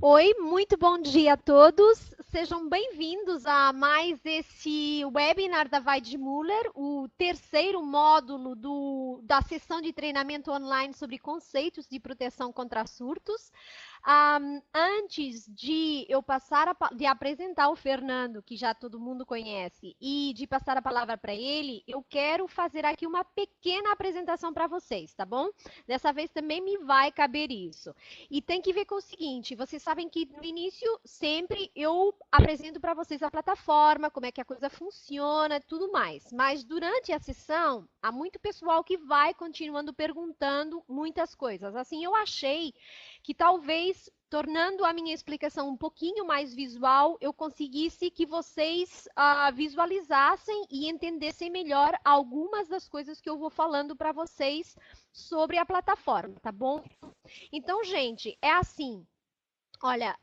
Oi, muito bom dia a todos. Sejam bem-vindos a mais esse webinar da Weidmuller, o terceiro módulo da sessão de treinamento online sobre conceitos de proteção contra surtos. Antes de eu de apresentar o Fernando, que já todo mundo conhece, e de passar a palavra para ele, eu quero fazer aqui uma pequena apresentação para vocês, tá bom? Dessa vez também me vai caber isso. E tem que ver com o seguinte, vocês sabem que no início sempre eu apresento para vocês a plataforma, como é que a coisa funciona, tudo mais. Mas durante a sessão, há muito pessoal que vai continuando perguntando muitas coisas. Assim, eu achei que talvez, tornando a minha explicação um pouquinho mais visual, eu conseguisse que vocês visualizassem e entendessem melhor algumas das coisas que eu vou falando para vocês sobre a plataforma, tá bom? Então, gente, é assim. Olha,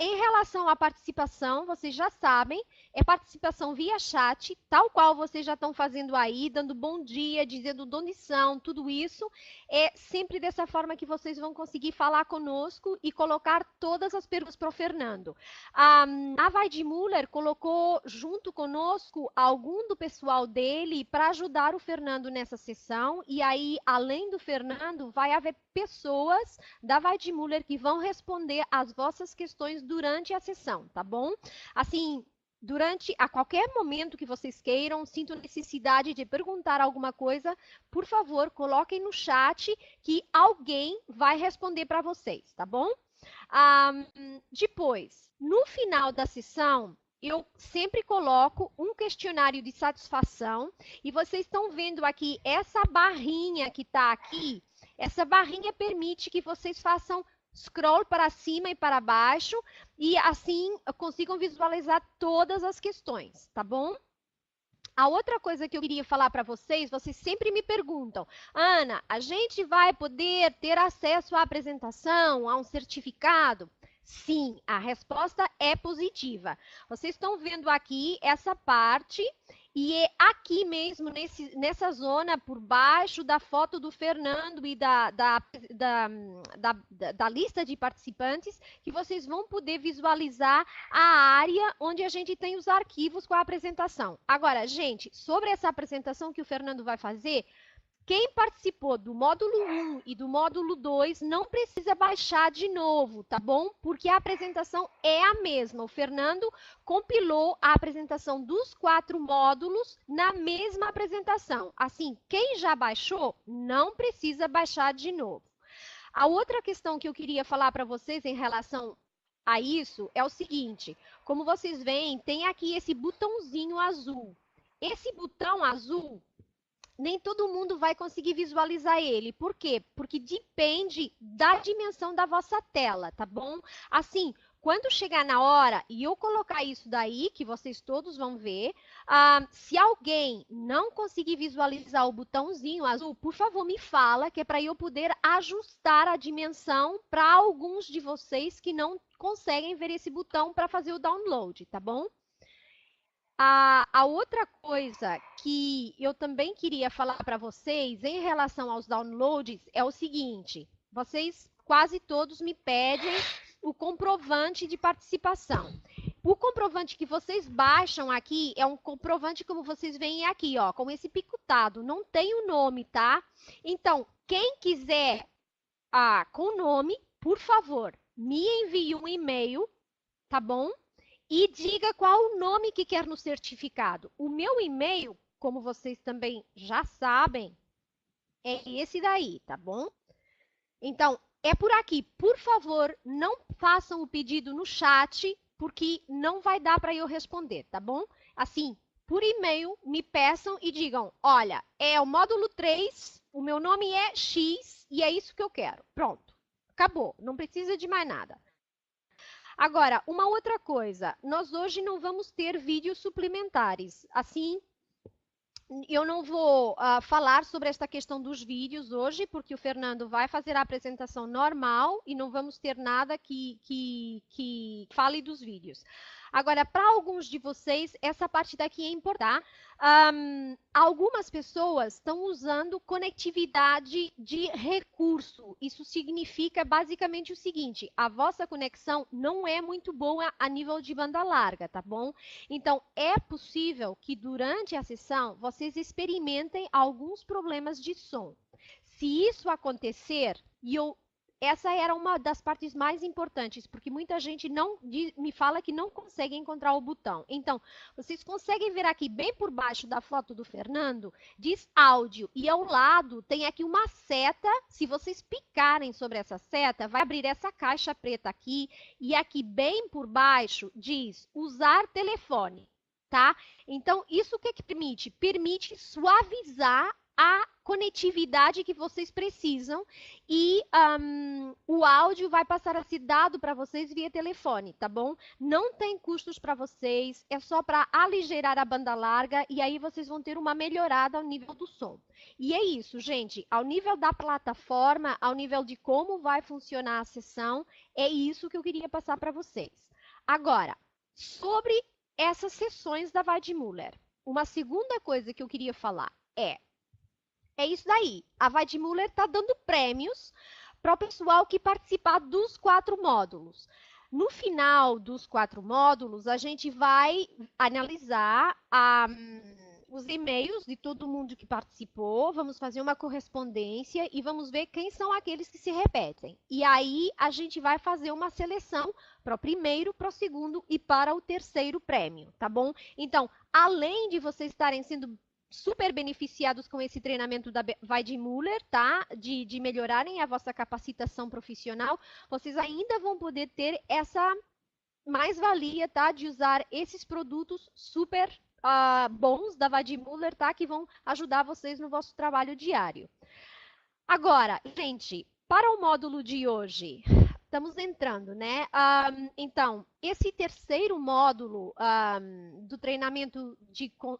em relação à participação, vocês já sabem, é participação via chat, tal qual vocês já estão fazendo aí, dando bom dia, dizendo de onde são, tudo isso. É sempre dessa forma que vocês vão conseguir falar conosco e colocar todas as perguntas para o Fernando. A Weidmuller colocou junto conosco algum do pessoal dele para ajudar o Fernando nessa sessão, e aí, além do Fernando, vai haver pessoas da Weidmuller que vão responder as vossas questões durante a sessão, tá bom? Assim, a qualquer momento que vocês queiram, sintam necessidade de perguntar alguma coisa, por favor, coloquem no chat que alguém vai responder para vocês, tá bom? Depois, no final da sessão, eu sempre coloco um questionário de satisfação e vocês estão vendo aqui essa barrinha que está aqui. Essa barrinha permite que vocês façam scroll para cima e para baixo e assim consigam visualizar todas as questões, tá bom? A outra coisa que eu queria falar para vocês, vocês sempre me perguntam, Ana, a gente vai poder ter acesso à apresentação, a um certificado? Sim, a resposta é positiva. Vocês estão vendo aqui essa parte e é aqui mesmo, nessa zona, por baixo da foto do Fernando e da lista de participantes, que vocês vão poder visualizar a área onde a gente tem os arquivos com a apresentação. Agora, gente, sobre essa apresentação que o Fernando vai fazer, quem participou do módulo 1 e do módulo 2 não precisa baixar de novo, tá bom? Porque a apresentação é a mesma. O Fernando compilou a apresentação dos 4 módulos na mesma apresentação. Assim, quem já baixou, não precisa baixar de novo. A outra questão que eu queria falar para vocês em relação a isso é o seguinte, como vocês veem, tem aqui esse botãozinho azul. Esse botão azul, nem todo mundo vai conseguir visualizar ele. Por quê? Porque depende da dimensão da vossa tela, tá bom? Assim, quando chegar na hora e eu colocar isso daí, que vocês todos vão ver, se alguém não conseguir visualizar o botãozinho azul, por favor, me fala, que é para eu poder ajustar a dimensão para alguns de vocês que não conseguem ver esse botão para fazer o download, tá bom? A outra coisa que eu também queria falar para vocês em relação aos downloads é o seguinte: vocês quase todos me pedem o comprovante de participação. O comprovante que vocês baixam aqui é um comprovante como vocês veem aqui, ó, com esse picotado. Não tem o nome, tá? Então, quem quiser com o nome, por favor, me envie um e-mail, tá bom? E diga qual o nome que quer no certificado. O meu e-mail, como vocês também já sabem, é esse daí, tá bom? Então, é por aqui. Por favor, não façam o pedido no chat, porque não vai dar para eu responder, tá bom? Assim, por e-mail, me peçam e digam, olha, é o módulo 3, o meu nome é X e é isso que eu quero. Pronto, acabou, não precisa de mais nada. Agora, uma outra coisa, nós hoje não vamos ter vídeos suplementares. Assim, eu não vou falar sobre esta questão dos vídeos hoje, porque o Fernando vai fazer a apresentação normal e não vamos ter nada que fale dos vídeos. Agora, para alguns de vocês, essa parte daqui é importante. Algumas pessoas estão usando conectividade de recurso. Isso significa basicamente o seguinte: a vossa conexão não é muito boa a nível de banda larga, tá bom? Então, é possível que durante a sessão vocês experimentem alguns problemas de som. Se isso acontecer, essa era uma das partes mais importantes, porque muita gente me fala que não consegue encontrar o botão. Então, vocês conseguem ver aqui bem por baixo da foto do Fernando, diz áudio, e ao lado tem aqui uma seta. Se vocês picarem sobre essa seta, vai abrir essa caixa preta aqui, e aqui bem por baixo diz usar telefone, tá? Então, isso o que permite? Permite suavizar a conectividade que vocês precisam e o áudio vai passar a ser dado para vocês via telefone, tá bom? Não tem custos para vocês, é só para aligeirar a banda larga e aí vocês vão ter uma melhorada ao nível do som. E é isso, gente, ao nível da plataforma, ao nível de como vai funcionar a sessão, é isso que eu queria passar para vocês. Agora, sobre essas sessões da Weidmuller, uma segunda coisa que eu queria falar é isso daí. A Weidmuller está dando prêmios para o pessoal que participar dos 4 módulos. No final dos 4 módulos, a gente vai analisar os e-mails de todo mundo que participou, vamos fazer uma correspondência e vamos ver quem são aqueles que se repetem. E aí a gente vai fazer uma seleção para o primeiro, para o segundo e para o terceiro prêmio, tá bom? Então, além de vocês estarem sendo super beneficiados com esse treinamento da Weidmuller, tá? De melhorarem a vossa capacitação profissional, vocês ainda vão poder ter essa mais-valia, tá? De usar esses produtos super bons da Weidmuller, tá? Que vão ajudar vocês no vosso trabalho diário. Agora, gente, para o módulo de hoje, estamos entrando, né? Então, esse terceiro módulo do treinamento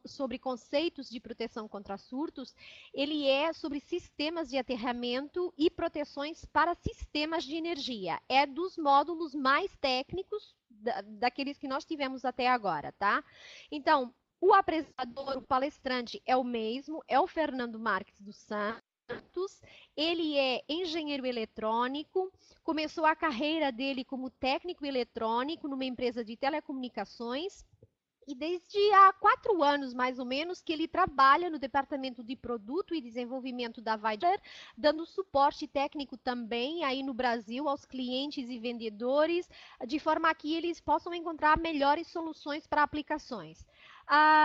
sobre conceitos de proteção contra surtos, ele é sobre sistemas de aterramento e proteções para sistemas de energia. É dos módulos mais técnicos daqueles que nós tivemos até agora, tá? Então, o apresentador, o palestrante é o mesmo, é o Fernando Marques dos Santos. Ele é engenheiro eletrônico, começou a carreira dele como técnico eletrônico numa empresa de telecomunicações e desde há 4 anos, mais ou menos, que ele trabalha no departamento de produto e desenvolvimento da Weidmuller, dando suporte técnico também aí no Brasil aos clientes e vendedores, de forma que eles possam encontrar melhores soluções para aplicações.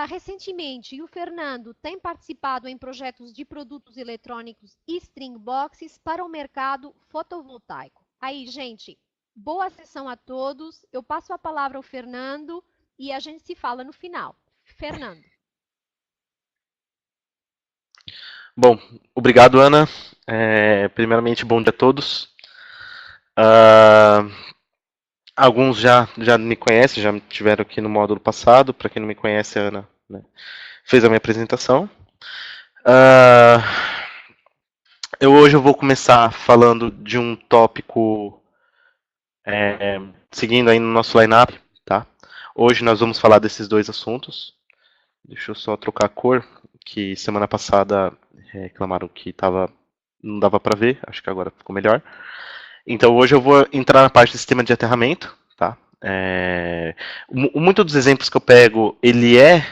Recentemente, o Fernando tem participado em projetos de produtos eletrônicos e string boxes para o mercado fotovoltaico. Aí, gente, boa sessão a todos. Eu passo a palavra ao Fernando e a gente se fala no final. Fernando. Bom, obrigado, Ana. Primeiramente, bom dia a todos. Alguns já me conhecem, já estiveram aqui no módulo passado. Para quem não me conhece, a Ana, né, fez a minha apresentação. Hoje eu vou começar falando de um tópico seguindo aí no nosso line-up, tá? Hoje nós vamos falar desses 2 assuntos. Deixa eu só trocar a cor, que semana passada reclamaram que não dava para ver, acho que agora ficou melhor. Então hoje eu vou entrar na parte do sistema de aterramento, tá? Muito dos exemplos que eu pego, ele é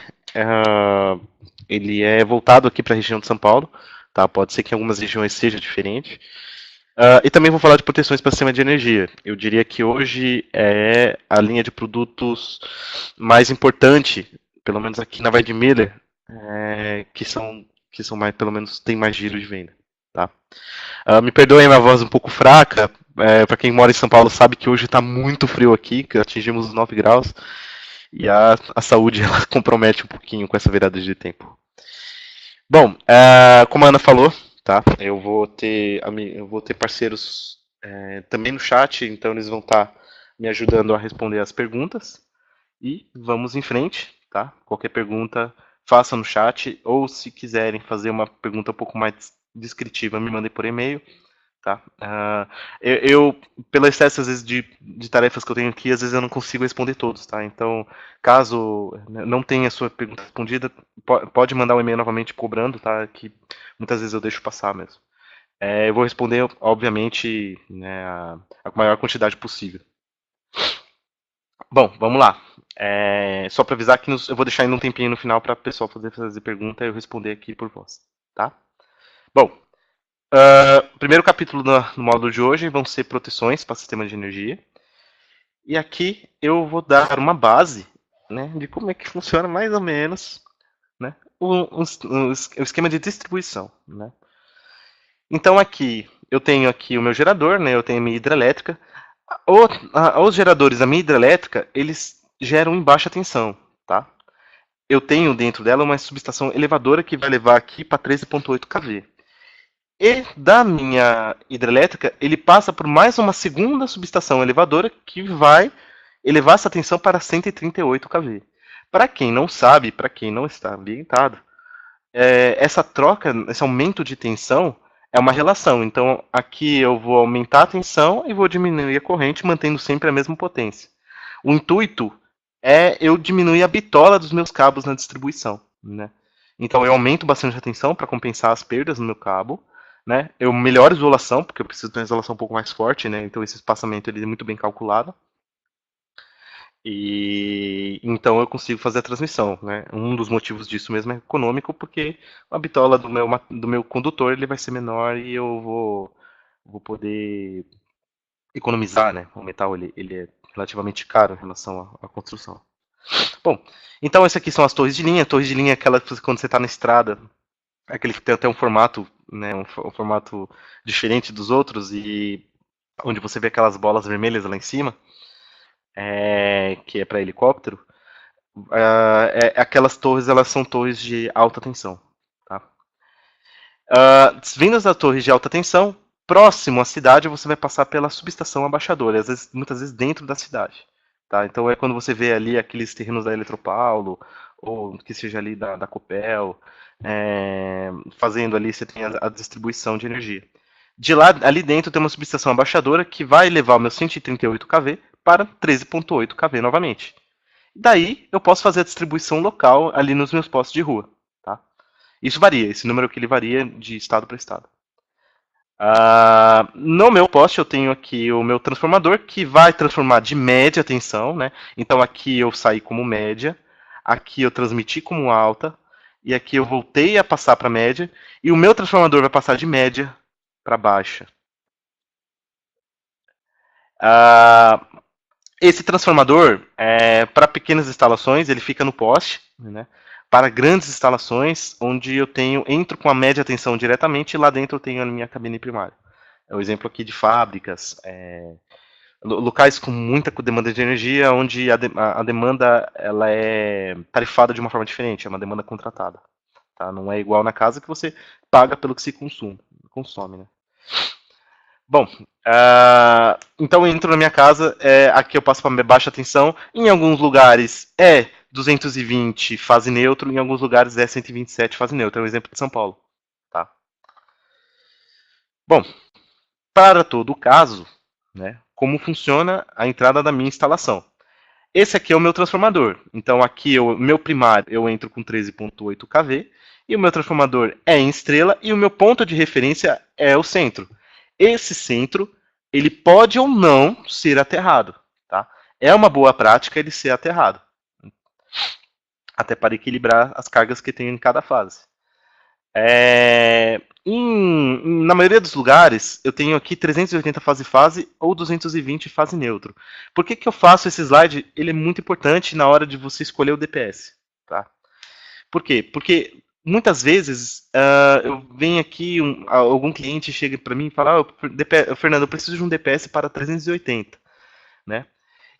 voltado aqui para a região de São Paulo, tá? Pode ser que em algumas regiões seja diferente. E também vou falar de proteções para sistema de energia. Eu diria que hoje é a linha de produtos mais importante, pelo menos aqui na Weidmuller, que são mais, pelo menos tem mais giro de venda, tá? Me perdoem a minha voz um pouco fraca. Para quem mora em São Paulo sabe que hoje está muito frio aqui, que atingimos os 9 graus. E a saúde ela compromete um pouquinho com essa virada de tempo. Bom, como a Ana falou, tá? Eu vou ter parceiros também no chat, então eles vão estar me ajudando a responder as perguntas. E vamos em frente, tá? Qualquer pergunta, faça no chat, ou se quiserem fazer uma pergunta um pouco mais descritiva, me mandem por e-mail, tá? Pelo excesso, às vezes, de tarefas que eu tenho aqui, às vezes eu não consigo responder todos, tá? Então, caso não tenha a sua pergunta respondida, pode mandar um e-mail novamente cobrando, tá? Que muitas vezes eu deixo passar mesmo. Eu vou responder, obviamente, né, a maior quantidade possível. Bom, vamos lá. Só para avisar que eu vou deixar ainda um tempinho no final para o pessoal poder fazer pergunta e eu responder aqui por voz, tá? Bom, primeiro capítulo no módulo de hoje vão ser proteções para sistema de energia. E aqui eu vou dar uma base, né, de como é que funciona mais ou menos, né, o esquema de distribuição, né. Então aqui eu tenho aqui o meu gerador, né, eu tenho a minha hidrelétrica. Os geradores da minha hidrelétrica, eles geram em baixa tensão, tá? Eu tenho dentro dela uma subestação elevadora que vai levar aqui para 13.8 kV. E da minha hidrelétrica, ele passa por mais uma segunda subestação elevadora que vai elevar essa tensão para 138 kV. Para quem não sabe, para quem não está ambientado, essa troca, esse aumento de tensão é uma relação. Então, aqui eu vou aumentar a tensão e vou diminuir a corrente, mantendo sempre a mesma potência. O intuito é eu diminuir a bitola dos meus cabos na distribuição, né? Então, eu aumento bastante a tensão para compensar as perdas no meu cabo, né? Eu melhoro a isolação, porque eu preciso de uma isolação um pouco mais forte, né? Então, esse espaçamento ele é muito bem calculado. E então eu consigo fazer a transmissão, né? Um dos motivos disso mesmo é econômico, porque a bitola do meu condutor ele vai ser menor e eu vou poder economizar, né? O metal ele é relativamente caro em relação à construção. Bom, então essas aqui são as torres de linha. Torres de linha é aquela que quando você está na estrada, é aquele que tem até um formato, né? Um formato diferente dos outros e onde você vê aquelas bolas vermelhas lá em cima, que é para helicóptero. Aquelas torres, elas são torres de alta tensão. Tá? Vindas das torres de alta tensão, próximo à cidade, você vai passar pela subestação abaixadora, muitas vezes dentro da cidade. Tá? Então é quando você vê ali aqueles terrenos da Eletropaulo, ou que seja ali da Copel, fazendo ali, você tem a distribuição de energia. De lá, ali dentro tem uma subestação abaixadora que vai levar o meu 138 kV para 13.8 kV novamente. Daí eu posso fazer a distribuição local ali nos meus postos de rua. Tá? Isso varia, esse número aqui ele varia de estado para estado. No meu poste eu tenho aqui o meu transformador que vai transformar de média tensão, né? Então aqui eu saí como média, aqui eu transmiti como alta, e aqui eu voltei a passar para média, e o meu transformador vai passar de média para baixa. Esse transformador, para pequenas instalações, ele fica no poste, né? Para grandes instalações, onde eu entro com a média tensão diretamente, e lá dentro eu tenho a minha cabine primária. É o exemplo aqui de fábricas, locais com muita demanda de energia, onde a demanda ela é tarifada de uma forma diferente, é uma demanda contratada. Tá? Não é igual na casa que você paga pelo que se consome, né? Bom, então eu entro na minha casa, aqui eu passo para baixa tensão, em alguns lugares é 220 fase neutro, em alguns lugares é 127 fase neutro, é um exemplo de São Paulo. Tá? Bom, para todo caso, né, como funciona a entrada da minha instalação? Esse aqui é o meu transformador, então aqui meu primário eu entro com 13.8 kV, e o meu transformador é em estrela, e o meu ponto de referência é o centro. Esse centro, ele pode ou não ser aterrado. Tá? É uma boa prática ele ser aterrado. Até para equilibrar as cargas que tem em cada fase. Na maioria dos lugares, eu tenho aqui 380 fase-fase ou 220 fase neutro. Por que eu faço esse slide? Ele é muito importante na hora de você escolher o DPS. Tá? Por quê? Porque muitas vezes eu venho aqui, algum cliente chega para mim e fala, Fernando, eu preciso de um DPS para 380, né?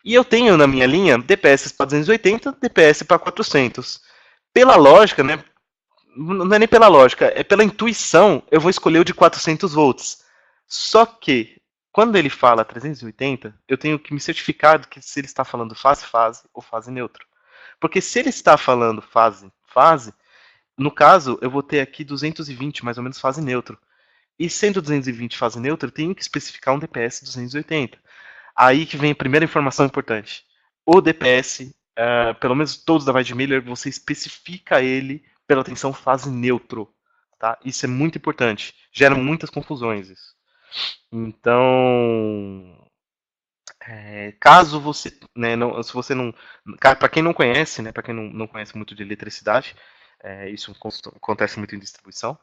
E eu tenho na minha linha DPS para 280, DPS para 400. Pela lógica, né? Não é nem pela lógica, é pela intuição, eu vou escolher o de 400 volts. Só que, quando ele fala 380, eu tenho que me certificar que se ele está falando fase-fase ou fase neutro. Porque se ele está falando fase-fase, no caso, eu vou ter aqui 220, mais ou menos, fase neutro. E sendo 220 fase neutra, eu tenho que especificar um DPS 280. Aí que vem a primeira informação importante. O DPS, pelo menos todos da Weidmiller, você especifica ele pela tensão fase neutro. Tá? Isso é muito importante. Gera muitas confusões isso. Então, caso você, né, não, se você não, para quem não conhece, né, para quem não conhece muito de eletricidade, isso acontece muito em distribuição.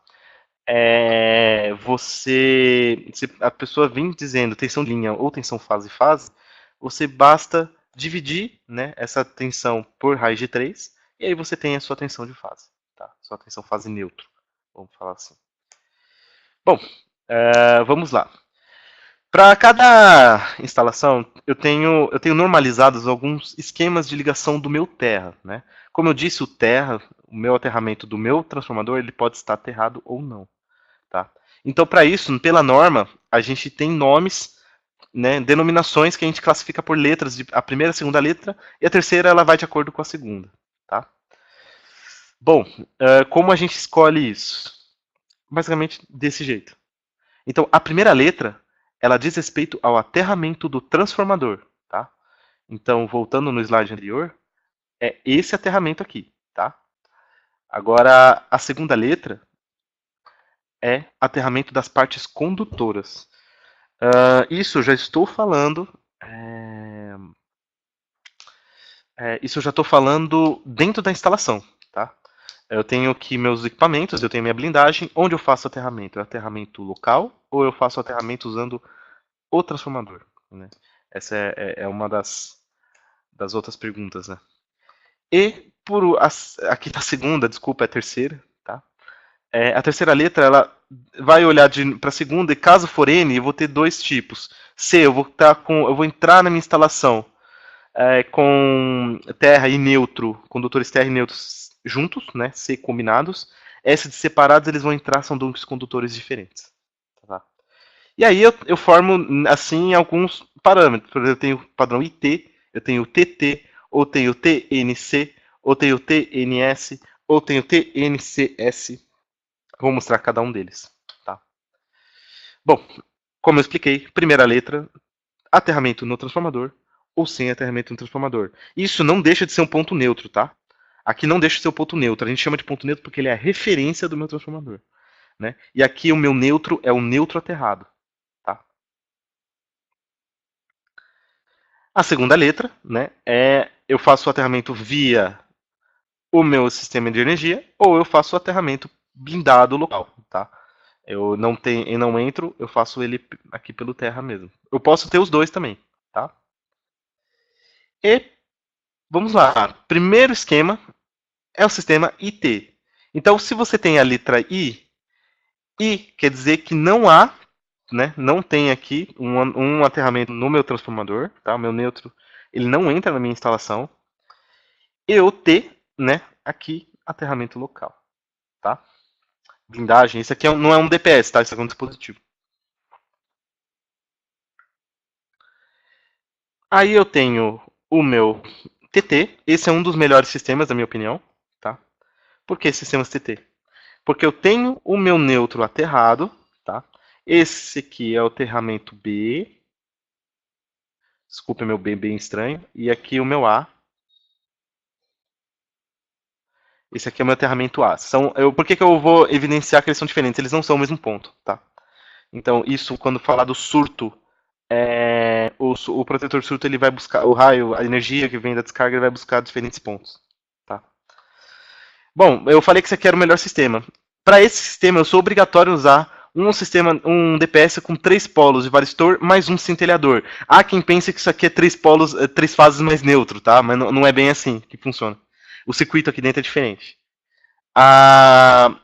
Se a pessoa vem dizendo tensão de linha ou tensão fase-fase, você basta dividir, né, essa tensão por raiz de 3, e aí você tem a sua tensão de fase, tá? Sua tensão fase neutro, vamos falar assim. Bom, vamos lá. Para cada instalação, eu tenho normalizados alguns esquemas de ligação do meu terra, né? Como eu disse, o meu aterramento do meu transformador, ele pode estar aterrado ou não, tá? Então, para isso, pela norma, a gente tem nomes, né, denominações que a gente classifica por letras, a primeira e a segunda letra, e a terceira ela vai de acordo com a segunda, tá? Bom, como a gente escolhe isso? Basicamente desse jeito. Então, a primeira letra, ela diz respeito ao aterramento do transformador, tá? Então, voltando no slide anterior, é esse aterramento aqui, tá? Agora, a segunda letra é aterramento das partes condutoras. Isso eu já estou falando. Isso eu já estou falando dentro da instalação, tá? Eu tenho aqui meus equipamentos, eu tenho minha blindagem. Onde eu faço aterramento? É aterramento local ou eu faço aterramento usando o transformador? Né? Essa é uma das outras perguntas, né? E aqui tá a segunda, desculpa, é a terceira, tá? A terceira letra, ela vai olhar para a segunda, e caso for N, eu vou ter dois tipos. C, eu vou entrar na minha instalação com terra e neutro, condutores terra e neutros juntos, né? C combinados. S de separados, eles vão entrar, são dois condutores diferentes. Tá? E aí eu formo, assim, alguns parâmetros. Por exemplo, eu tenho o padrão IT, eu tenho o TT, ou tenho o TNC, ou tenho o TNS, ou tenho o TNCS. Vou mostrar cada um deles. Tá? Bom, como eu expliquei, primeira letra, aterramento no transformador, ou sem aterramento no transformador. Isso não deixa de ser um ponto neutro, tá? Aqui não deixa de ser um ponto neutro. A gente chama de ponto neutro porque ele é a referência do meu transformador. Né? E aqui o meu neutro é o neutro aterrado. Tá? A segunda letra, né, eu faço o aterramento via o meu sistema de energia ou eu faço o aterramento blindado local. Tá? Eu não entro, eu faço ele aqui pelo terra mesmo. Eu posso ter os dois também. Tá? E vamos lá. Primeiro esquema é o sistema IT. Então, se você tem a letra I quer dizer que não há, né, não tem aqui um aterramento no meu transformador, tá? O meu neutro, ele não entra na minha instalação. E o T, né, aqui, aterramento local, tá? Blindagem, isso aqui não é um DPS, tá? Isso aqui é um dispositivo. Aí eu tenho o meu TT, esse é um dos melhores sistemas, na minha opinião, tá? Por que sistemas TT? Porque eu tenho o meu neutro aterrado, tá? Esse aqui é o aterramento B. Desculpa, meu B bem estranho. E aqui o meu A. Esse aqui é o meu aterramento A. Por que eu vou evidenciar que eles são diferentes? Eles não são o mesmo ponto, tá? Então, isso, quando falar do surto, o protetor surto ele vai buscar o raio, a energia que vem da descarga, ele vai buscar diferentes pontos, tá? Bom, eu falei que esse aqui era o melhor sistema. Para esse sistema, eu sou obrigatório usar um DPS com 3 polos de varistor mais um centelhador. Há quem pense que isso aqui é 3 polos, 3 fases mais neutro, tá? Mas não é bem assim que funciona. O circuito aqui dentro é diferente.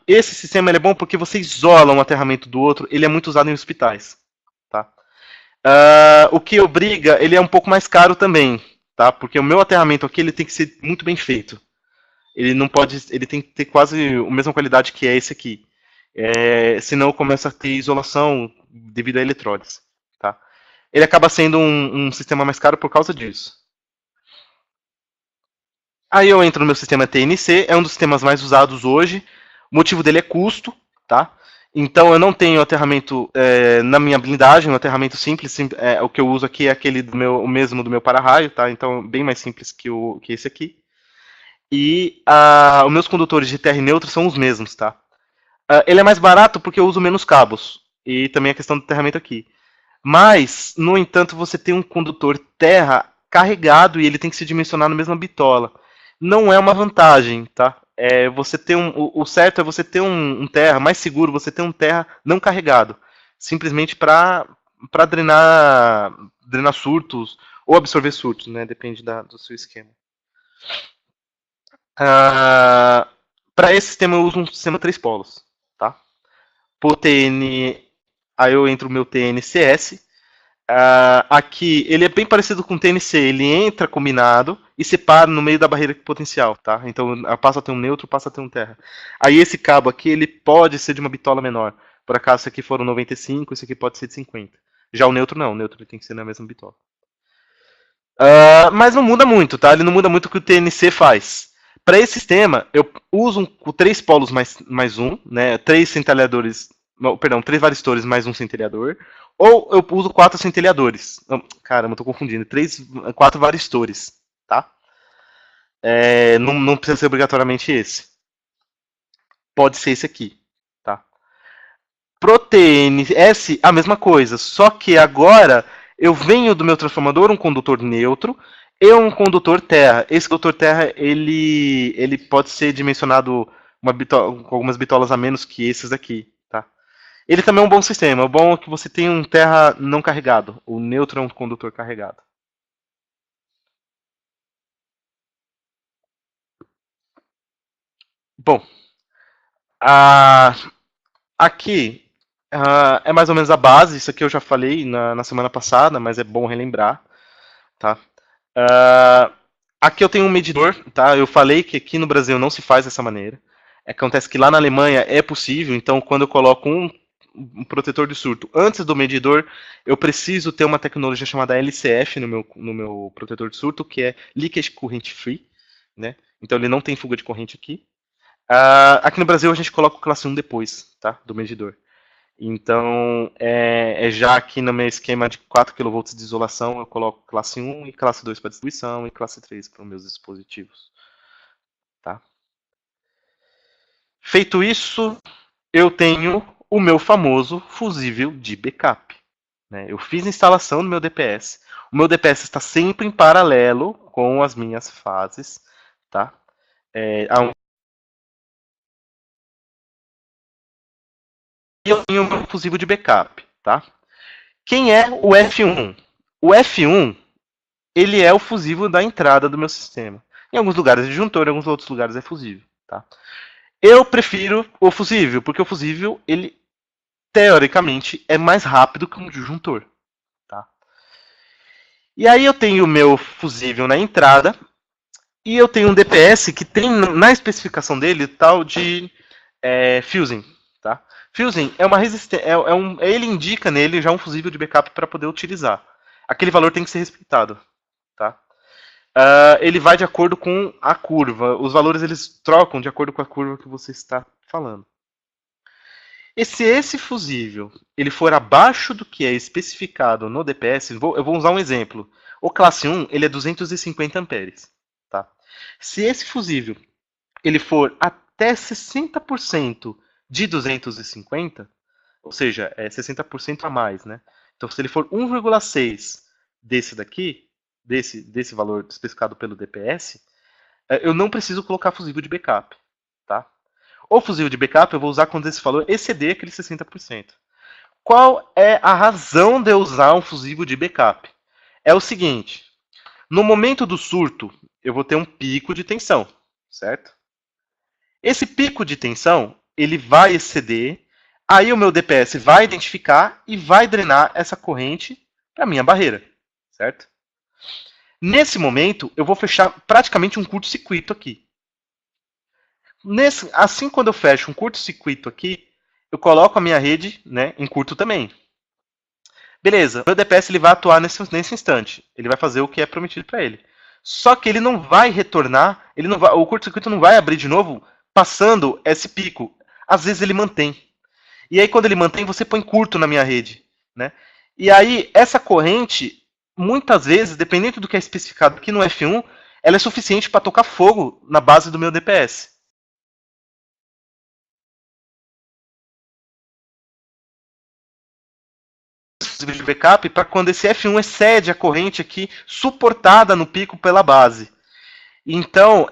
Esse sistema é bom porque você isola um aterramento do outro, ele é muito usado em hospitais. Tá? O que obriga, ele é um pouco mais caro também, tá? Porque o meu aterramento aqui ele tem que ser muito bem feito. Ele não pode, ele tem que ter quase a mesma qualidade que é esse aqui. Senão começa a ter isolação devido à eletrólise. Tá? Ele acaba sendo um sistema mais caro por causa disso. Aí eu entro no meu sistema TNC, é um dos sistemas mais usados hoje. O motivo dele é custo, tá? Então eu não tenho aterramento na minha blindagem, um aterramento simples, o que eu uso aqui é aquele o mesmo do meu para-raio, tá? Então bem mais simples que esse aqui. E os meus condutores de terra e neutro são os mesmos, tá? Ele é mais barato porque eu uso menos cabos. E também a questão do aterramento aqui. Mas, no entanto, você tem um condutor terra carregado e ele tem que se dimensionar na mesma bitola. Não é uma vantagem, tá? Você ter o certo é você ter um terra, mais seguro você ter um terra não carregado. Simplesmente para drenar surtos ou absorver surtos, né? Depende do seu esquema. Para esse sistema eu uso um sistema 3 polos, tá? Por TN, aí eu entro o meu TNCS. Aqui ele é bem parecido com o TNC, ele entra combinado e separa no meio da barreira potencial, tá? Então passa a ter um neutro, passa a ter um terra. Aí esse cabo aqui ele pode ser de uma bitola menor. Por acaso esse aqui for um 95, esse aqui pode ser de 50. Já o neutro não, o neutro ele tem que ser na mesma bitola. Mas não muda muito, tá? Ele não muda muito o que o TNC faz. Para esse sistema, eu uso o 3 polos mais um, né? 3 centelhadores, perdão, 3 varistores mais um centelhador. Ou eu uso 4 centelhadores. Caramba, eu tô confundindo. 4 varistores, tá? Não precisa ser obrigatoriamente esse. Pode ser esse aqui, tá? Pro TNS, a mesma coisa. Só que agora eu venho do meu transformador um condutor neutro e um condutor terra. Esse condutor terra, ele pode ser dimensionado com algumas bitolas a menos que esses aqui, tá? Ele também é um bom sistema. O bom é que você tem um terra não carregado. O neutro é um condutor carregado. Bom, aqui é mais ou menos a base. Isso aqui eu já falei na semana passada, mas é bom relembrar, tá? Aqui eu tenho um medidor, tá? Eu falei que aqui no Brasil não se faz dessa maneira. Acontece que lá na Alemanha é possível, então quando eu coloco um protetor de surto antes do medidor, eu preciso ter uma tecnologia chamada LCF no meu protetor de surto, que é Leakage Current Free, né? Então ele não tem fuga de corrente aqui. Aqui no Brasil a gente coloca o classe 1 depois, tá? Do medidor. Então, já aqui no meu esquema de 4 kV de isolação, eu coloco classe 1 e classe 2 para distribuição e classe 3 para os meus dispositivos. Tá? Feito isso, eu tenho o meu famoso fusível de backup. Né? Eu fiz a instalação do meu DPS. O meu DPS está sempre em paralelo com as minhas fases. Tá? E eu tenho o meu fusível de backup. Tá? Quem é o F1? O F1 ele é o fusível da entrada do meu sistema. Em alguns lugares é disjuntor, em alguns outros lugares é fusível. Tá? Eu prefiro o fusível, porque o fusível, ele, teoricamente, é mais rápido que um disjuntor. Tá? E aí eu tenho o meu fusível na entrada, e eu tenho um DPS que tem na especificação dele tal de fusing. Tá? Fusing é uma resistência. Ele indica nele já um fusível de backup para poder utilizar. Aquele valor tem que ser respeitado. Tá? Ele vai de acordo com a curva. Os valores eles trocam de acordo com a curva que você está falando. E se esse fusível ele for abaixo do que é especificado no DPS, eu vou usar um exemplo. O classe 1 ele é 250 amperes. Tá? Se esse fusível ele for até 60% de 250, ou seja, é 60% a mais, né? Então, se ele for 1,6 desse daqui, desse valor especificado pelo DPS, eu não preciso colocar fusível de backup. Tá? O fusível de backup eu vou usar quando esse valor exceder aquele 60%. Qual é a razão de eu usar um fusível de backup? É o seguinte, no momento do surto, eu vou ter um pico de tensão, certo? Esse pico de tensão, ele vai exceder, aí o meu DPS vai identificar e vai drenar essa corrente para a minha barreira, certo? Nesse momento, eu vou fechar praticamente um curto-circuito aqui. Assim, quando eu fecho um curto-circuito aqui, eu coloco a minha rede, né, em curto também. Beleza, o meu DPS ele vai atuar nesse instante. Ele vai fazer o que é prometido para ele. Só que ele não vai retornar, o curto-circuito não vai abrir de novo passando esse pico. Às vezes ele mantém. E aí quando ele mantém, você põe curto na minha rede, né? E aí essa corrente, muitas vezes, dependendo do que é especificado aqui no F1, ela é suficiente para tocar fogo na base do meu DPS. De backup para quando esse F1 excede a corrente aqui suportada no pico pela base. Então,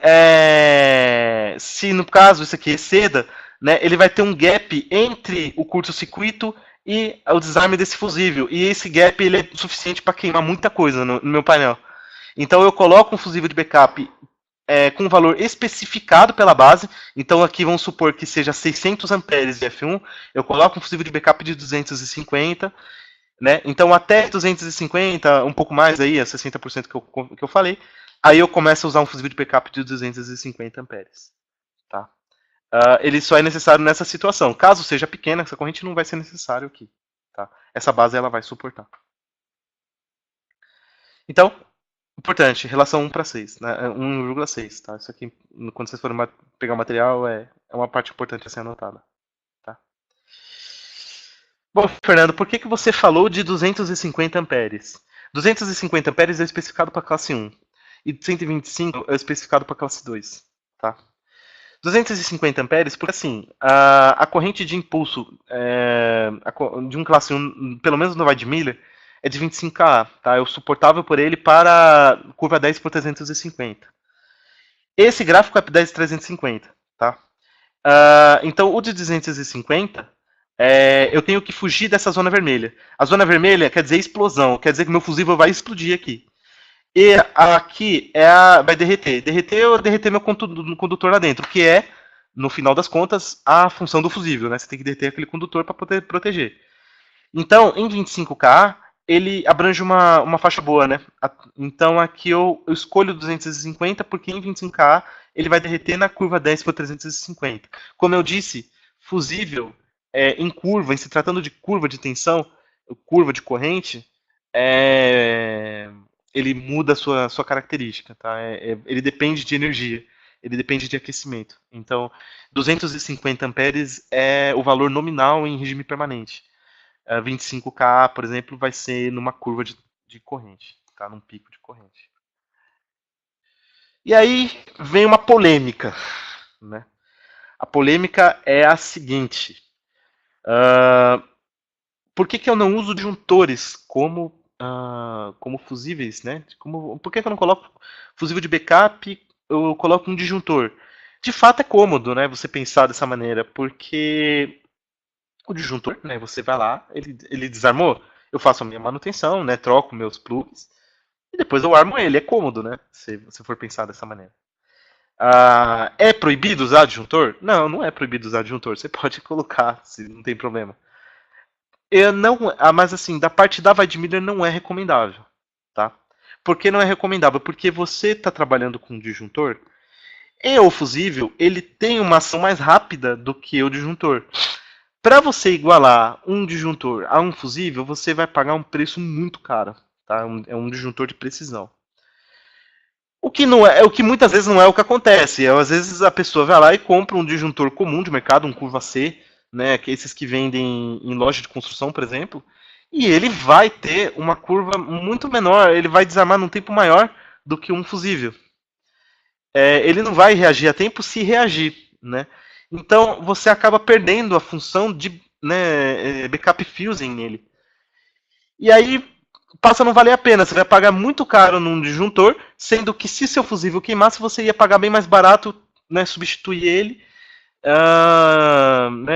se no caso isso aqui exceda, né, ele vai ter um gap entre o curto-circuito e o desarme desse fusível. E esse gap ele é suficiente para queimar muita coisa no meu painel. Então eu coloco um fusível de backup com um valor especificado pela base. Então aqui vamos supor que seja 600 amperes de F1. Eu coloco um fusível de backup de 250. Né? Então até 250, um pouco mais aí, a 60% que eu falei, aí eu começo a usar um fusível de backup de 250 amperes. Tá? Ele só é necessário nessa situação. Caso seja pequena, essa corrente não vai ser necessário aqui. Tá? Essa base ela vai suportar. Então, importante, relação 1 para 6, né? 1,6. Tá? Isso aqui, quando vocês forem pegar o material, é uma parte importante a ser anotada. Tá? Bom, Fernando, por que você falou de 250 amperes? 250 amperes é especificado para classe 1 e 125 é especificado para classe 2. Tá? 250 amperes, porque assim, a corrente de impulso de um classe 1, pelo menos no Weidmiller, é de 25 kA. Tá? É o suportável por ele para curva 10 por 350. Esse gráfico é 10 por 350. Tá? Então, o de 250 eu tenho que fugir dessa zona vermelha. A zona vermelha quer dizer explosão, quer dizer que meu fusível vai explodir aqui. E aqui vai derreter. Derreter meu condutor lá dentro, que é, no final das contas, a função do fusível. Né? Você tem que derreter aquele condutor para poder proteger. Então, em 25K, ele abrange uma faixa boa. Né? Então, aqui eu escolho 250, porque em 25K ele vai derreter na curva 10 por 350. Como eu disse, fusível em curva, em se tratando de curva de tensão, curva de corrente, ele muda a sua característica. Tá? Ele depende de energia, ele depende de aquecimento. Então, 250 amperes é o valor nominal em regime permanente. 25K, por exemplo, vai ser numa curva de corrente, tá? Num pico de corrente. E aí vem uma polêmica. Né? A polêmica é a seguinte. Por que eu não uso disjuntores como fusíveis? Né? Por que eu não coloco fusível de backup? Eu coloco um disjuntor. De fato é cômodo, né? Você pensar dessa maneira, porque o disjuntor, né? Você vai lá, ele desarmou, eu faço a minha manutenção, né? Troco meus plugs e depois eu armo ele. É cômodo, né? Se você for pensar dessa maneira. É proibido usar disjuntor? Não, não é proibido usar disjuntor. Você pode colocar, se não tem problema. Mas assim, da parte da Weidmiller não é recomendável, tá? Por que não é recomendável? Porque você está trabalhando com disjuntor e o fusível ele tem uma ação mais rápida do que o disjuntor. Para você igualar um disjuntor a um fusível, você vai pagar um preço muito caro, tá? É um disjuntor de precisão. O que não o que muitas vezes não é o que acontece. Às vezes a pessoa vai lá e compra um disjuntor comum de mercado, um curva C, né, que esses que vendem em loja de construção, por exemplo, e ele vai ter uma curva muito menor, ele vai desarmar num tempo maior do que um fusível. Ele não vai reagir a tempo se reagir, né? Então você acaba perdendo a função de backup fusing nele. E aí passa a não valer a pena. Você vai pagar muito caro num disjuntor, sendo que se seu fusível queimasse, você ia pagar bem mais barato, né, substituir ele.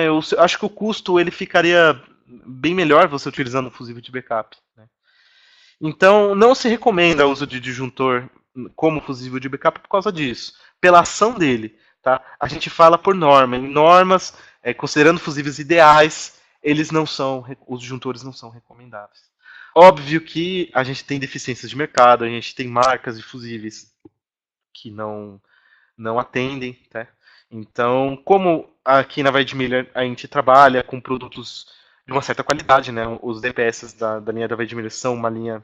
Eu acho que o custo ele ficaria bem melhor você utilizando um fusível de backup. Né? Então, não se recomenda o uso de disjuntor como fusível de backup por causa disso, pela ação dele. Tá? A gente fala por norma. Em normas, considerando fusíveis ideais, os disjuntores não são recomendáveis. Óbvio que a gente tem deficiências de mercado, a gente tem marcas de fusíveis que não atendem, tá? Então, como aqui na Weidmiller a gente trabalha com produtos de uma certa qualidade, né? Os DPS da linha da Weidmiller são uma linha,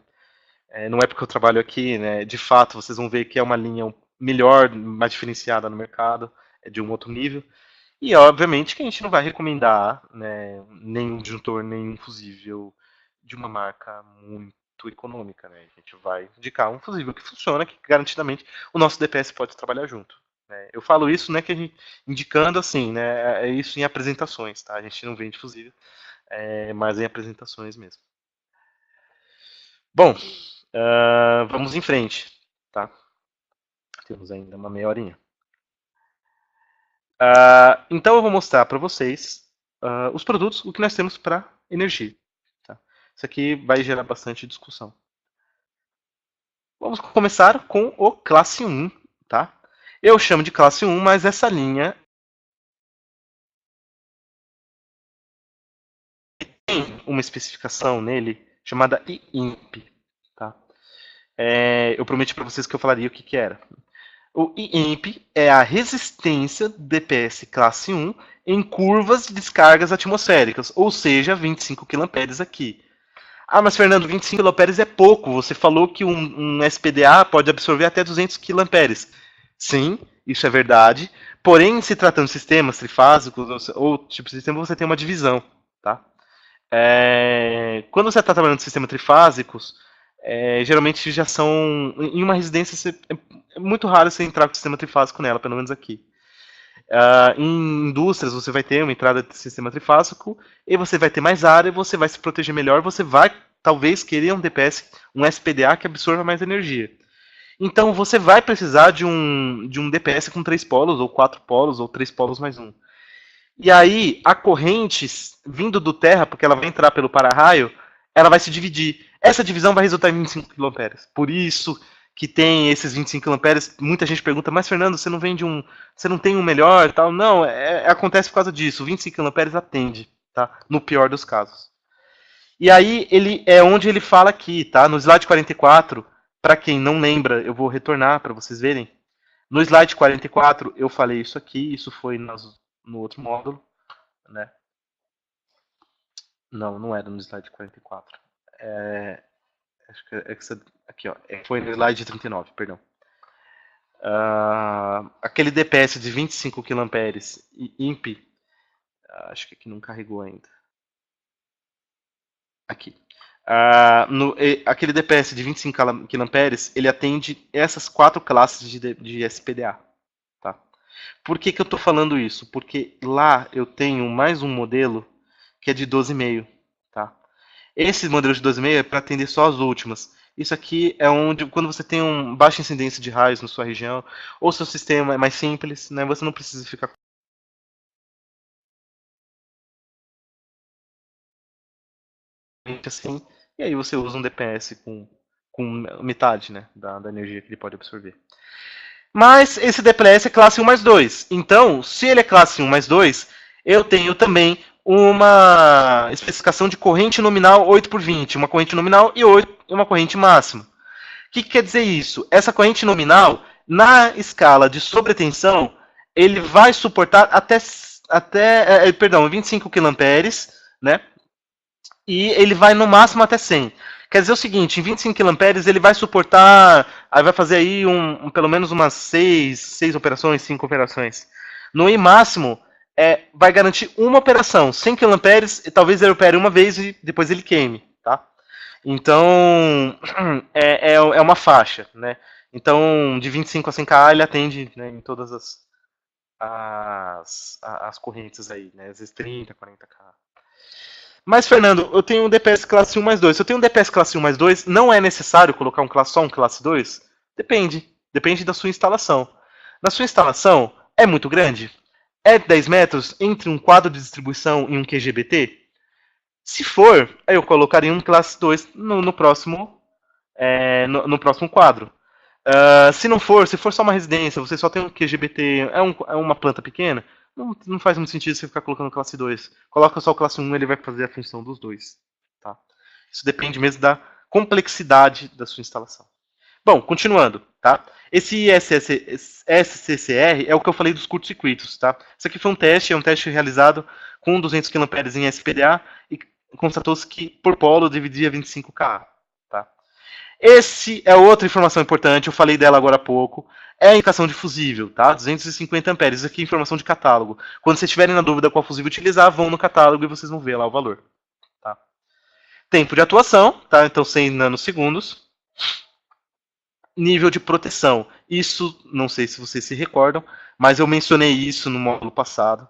não é porque eu trabalho aqui, né? De fato, vocês vão ver que é uma linha melhor, mais diferenciada no mercado, é de um outro nível. E, obviamente, que a gente não vai recomendar, né, nenhum disjuntor, nenhum fusível de uma marca muito econômica, né? A gente vai indicar um fusível que funciona, que garantidamente o nosso DPS pode trabalhar junto. Né? Eu falo isso, né, que a gente, indicando assim, né, é isso em apresentações, tá? A gente não vende fusível, mas em apresentações mesmo. Bom, vamos em frente, tá? Temos ainda uma meia horinha. Então eu vou mostrar para vocês os produtos, o que nós temos para energia. Tá? Isso aqui vai gerar bastante discussão. Vamos começar com o classe 1, tá? Eu chamo de classe 1, mas essa linha tem uma especificação nele chamada IIMP, tá? Eu prometi para vocês que eu falaria o que era. O IIMP é a resistência DPS classe 1 em curvas de descargas atmosféricas, ou seja, 25 kA aqui. Ah, mas Fernando, 25 kA é pouco. Você falou que um SPDA pode absorver até 200 kA. Sim, isso é verdade. Porém, se tratando de sistemas trifásicos ou tipo de sistema, você tem uma divisão, tá? Quando você está trabalhando em sistemas trifásicos, geralmente já são em uma residência é muito raro você entrar com o sistema trifásico nela, pelo menos aqui. Em indústrias você vai ter uma entrada de sistema trifásico e você vai ter mais área, você vai se proteger melhor, você vai talvez querer um DPS, um SPDA que absorva mais energia. Então você vai precisar de um DPS com 3 polos, ou 4 polos, ou 3 polos mais um. E aí a corrente vindo do terra, porque ela vai entrar pelo para-raio, ela vai se dividir. Essa divisão vai resultar em 25 kA. Por isso que tem esses 25 kA. Muita gente pergunta, mas Fernando, você não vende você não tem um melhor e tal? Não, acontece por causa disso. 25 kA atende, tá? No pior dos casos. E aí ele é onde ele fala aqui, tá? No slide 44, para quem não lembra, eu vou retornar para vocês verem. No slide 44 eu falei isso aqui, isso foi no outro módulo, né? Não, não era no slide 44. Acho que aqui, ó, foi no slide 39, perdão. Aquele DPS de 25 kA e IMP, acho que aqui não carregou ainda. Aqui. Aquele DPS de 25 kA, ele atende essas 4 classes de SPDA. Tá? Por que eu estou falando isso? Porque lá eu tenho mais um modelo que é de 12,5. Tá? Esse modelo de 12,5 é para atender só as últimas. Isso aqui é onde, quando você tem baixa incidência de raios na sua região, ou seu sistema é mais simples, né, você não precisa ficar assim, e aí você usa um DPS com metade, né, da energia que ele pode absorver. Mas esse DPS é classe 1 mais 2. Então, se ele é classe 1 mais 2, eu tenho também uma especificação de corrente nominal 8 por 20. Uma corrente nominal e uma corrente máxima. O que quer dizer isso? Essa corrente nominal, na escala de sobretensão, ele vai suportar perdão, 25 kA, né? E ele vai no máximo até 100. Quer dizer o seguinte, em 25 kA ele vai suportar, aí vai fazer aí pelo menos umas 6 operações, 5 operações. No I máximo, vai garantir uma operação, 100 kA, talvez ele opere uma vez e depois ele queime, tá? Então, é uma faixa, né? Então, de 25 a 100K ele atende, né, em todas as correntes aí, né? Às vezes 30, 40K. Mas, Fernando, eu tenho um DPS classe 1 mais 2. Se eu tenho um DPS classe 1 mais 2, não é necessário colocar só um classe 2? Depende. Depende da sua instalação. Na sua instalação, é muito grande? É 10 metros entre um quadro de distribuição e um QGBT? Se for, aí eu colocaria um classe 2 no próximo quadro. Se não for, se for só uma residência, você só tem um QGBT, é uma planta pequena, não faz muito sentido você ficar colocando classe 2. Coloca só o classe 1, ele vai fazer a função dos dois. Tá? Isso depende mesmo da complexidade da sua instalação. Bom, continuando, tá? Esse SCCR é o que eu falei dos curtos-circuitos, tá? Isso aqui foi é um teste realizado com 200 kA em SPDA e constatou-se que por polo dividia 25K, tá? Esse é outra informação importante, eu falei dela agora há pouco. é a indicação de fusível, tá? 250 amperes. Isso aqui é informação de catálogo. Quando vocês estiverem na dúvida qual fusível utilizar, vão no catálogo e vocês vão ver lá o valor. Tá? Tempo de atuação, tá? Então 100 nanosegundos. Nível de proteção. Isso, não sei se vocês se recordam, mas eu mencionei isso no módulo passado.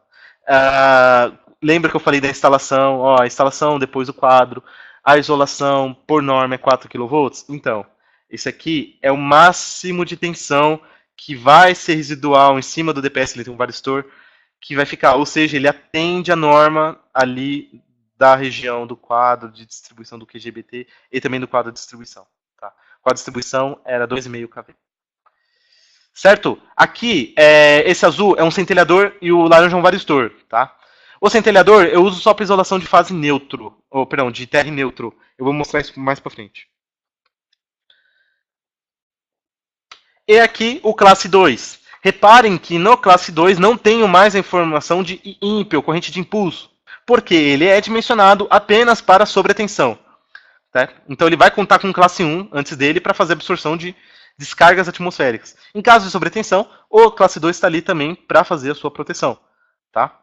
Lembra que eu falei da instalação? Ó, a instalação, depois o quadro. A isolação, por norma, é 4 kV. Então, esse aqui é o máximo de tensão que vai ser residual em cima do DPS, ele tem um varistor, que vai ficar. Ou seja, ele atende a norma ali da região do quadro de distribuição do QGBT e também do quadro de distribuição. Tá? O quadro de distribuição era 2,5 kV. Certo? Aqui, esse azul é um centelhador e o laranja é um varistor. Tá? O centelhador eu uso só para isolação de fase neutro, ou perdão, de terra neutro. Eu vou mostrar isso mais para frente. E aqui o classe 2. Reparem que no classe 2 não tenho mais a informação de IMP, ou corrente de impulso, porque ele é dimensionado apenas para sobretensão. Tá? Então ele vai contar com classe 1 antes dele para fazer absorção de descargas atmosféricas. Em caso de sobretensão, o classe 2 está ali também para fazer a sua proteção. Tá?